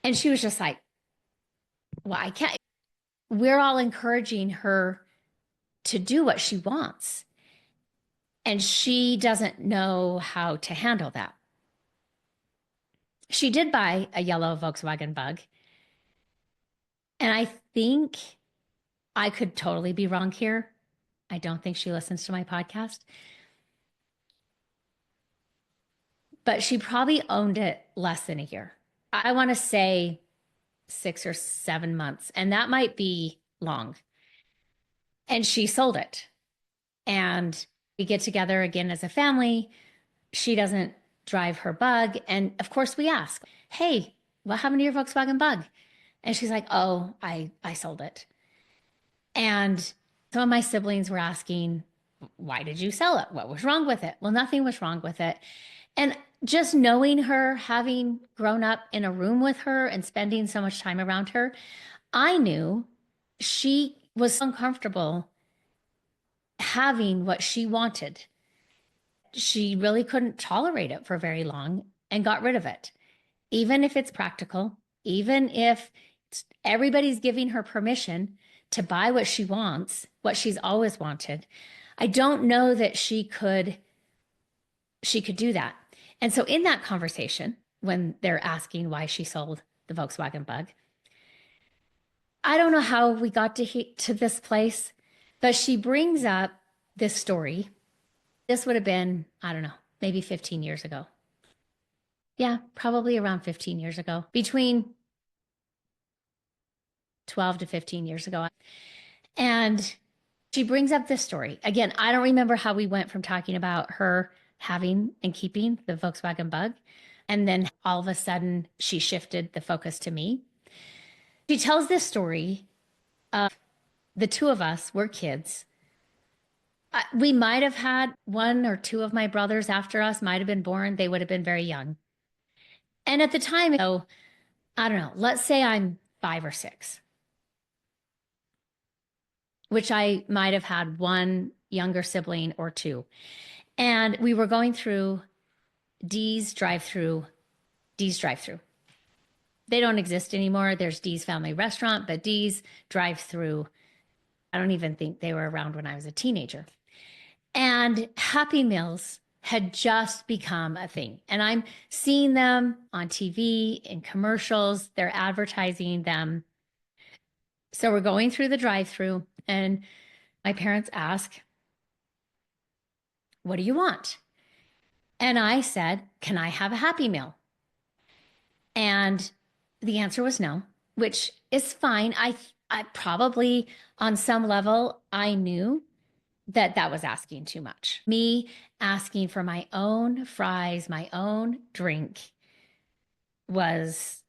And she was just like, "Well, I can't." We're all encouraging her to do what she wants. And she doesn't know how to handle that. She did buy a yellow Volkswagen Bug. And I think I could totally be wrong here. I don't think she listens to my podcast. But she probably owned it less than a year. I want to say 6 or 7 months, and that might be long. And she sold it. And we get together again as a family. She doesn't drive her Bug. And of course, we ask, "Hey, what happened to your Volkswagen Bug?" And she's like, "Oh, I sold it." And some of my siblings were asking, "Why did you sell it? What was wrong with it?" Well, nothing was wrong with it. And just knowing her, having grown up in a room with her and spending so much time around her, I knew she was uncomfortable having what she wanted. She really couldn't tolerate it for very long and got rid of it. Even if it's practical, even if everybody's giving her permission to buy what she wants, what she's always wanted, I don't know that she could do that. And so in that conversation, when they're asking why she sold the Volkswagen Bug, I don't know how we got to this place, but she brings up this story. This would have been, I don't know, maybe 15 years ago. Yeah, probably around 15 years ago, between 12 to 15 years ago. And she brings up this story. Again, I don't remember how we went from talking about her having and keeping the Volkswagen Bug. And then all of a sudden, she shifted the focus to me. She tells this story of the two of us were kids. We might have had one or two of my brothers after us, might have been born. They would have been very young. And at the time, so I don't know, let's say I'm 5 or 6, which I might have had one younger sibling or two. And we were going through Dee's drive-through. They don't exist anymore. There's Dee's Family Restaurant, but Dee's drive-through, I don't even think they were around when I was a teenager. And Happy Meals had just become a thing. And I'm seeing them on TV, in commercials. They're advertising them. So we're going through the drive-through and my parents ask, "What do you want?" And I said, "Can I have a Happy Meal?" And the answer was no, which is fine. I probably, on some level, I knew that that was asking too much. Me asking for my own fries, my own drink was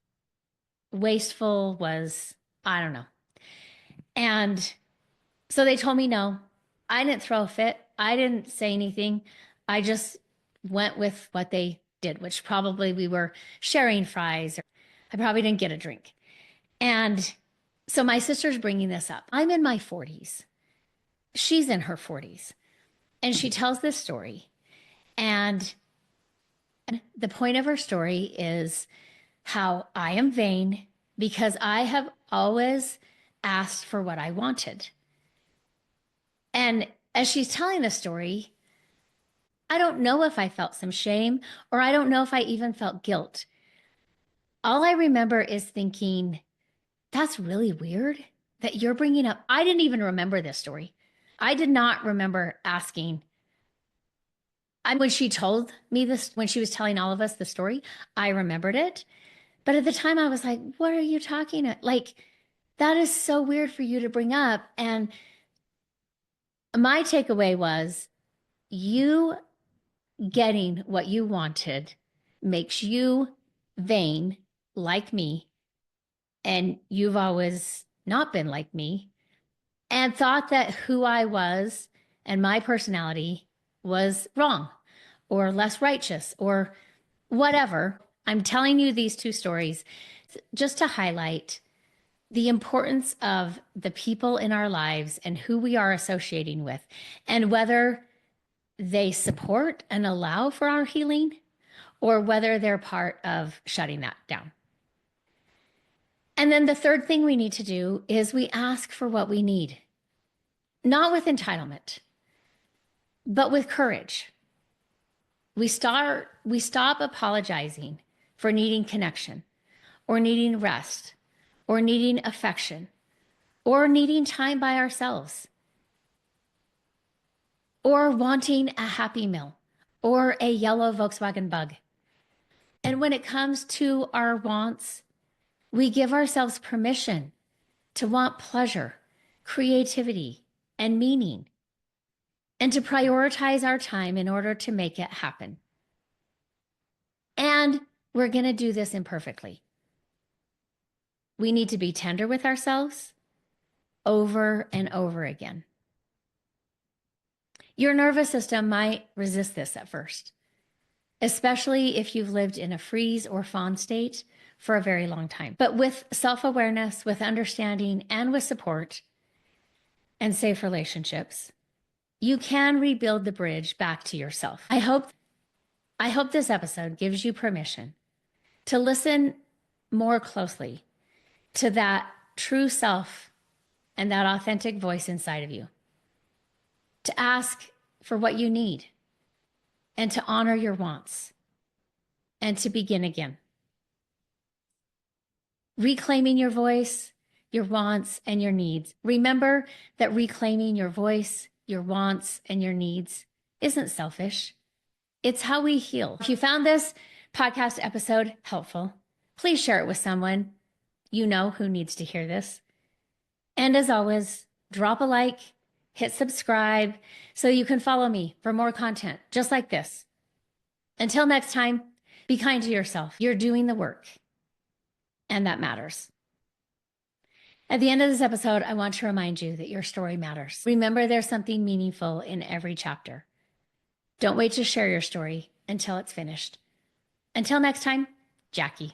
wasteful, I don't know. And so they told me no. I didn't throw a fit. I didn't say anything. I just went with what they did, which probably we were sharing fries. Or I probably didn't get a drink. And So my sister's bringing this up. I'm in my 40s. She's in her 40s. And she tells this story. And the point of her story is how I am vain because I have always asked for what I wanted. And as she's telling the story, I don't know if I felt some shame or I don't know if I even felt guilt. All I remember is thinking, that's really weird that you're bringing up. I didn't even remember this story. I did not remember asking. When she told me this, when she was telling all of us the story, I remembered it. But at the time, I was like, what are you talking about? Like, that is so weird for you to bring up. And my takeaway was you getting what you wanted makes you vain, like me. And you've always not been like me, and thought that who I was and my personality was wrong or less righteous or whatever. I'm telling you these two stories just to highlight the importance of the people in our lives and who we are associating with, and whether they support and allow for our healing or whether they're part of shutting that down. And then the third thing we need to do is we ask for what we need, not with entitlement, but with courage. We stop apologizing for needing connection or needing rest or needing affection or needing time by ourselves or wanting a Happy Meal or a yellow Volkswagen Bug. And when it comes to our wants, we give ourselves permission to want pleasure, creativity, and meaning, and to prioritize our time in order to make it happen. And we're going to do this imperfectly. We need to be tender with ourselves over and over again. Your nervous system might resist this at first, especially if you've lived in a freeze or fawn state for a very long time. But with self-awareness, with understanding, and with support and safe relationships, you can rebuild the bridge back to yourself. I hope this episode gives you permission to listen more closely to that true self and that authentic voice inside of you, to ask for what you need and to honor your wants and to begin again. Reclaiming your voice, your wants, and your needs. Remember that reclaiming your voice, your wants, and your needs isn't selfish. It's how we heal. If you found this podcast episode helpful, please share it with someone you know who needs to hear this. And as always, drop a like, hit subscribe so you can follow me for more content just like this. Until next time, be kind to yourself. You're doing the work, and that matters. At the end of this episode, I want to remind you that your story matters. Remember, there's something meaningful in every chapter. Don't wait to share your story until it's finished. Until next time, Jackie.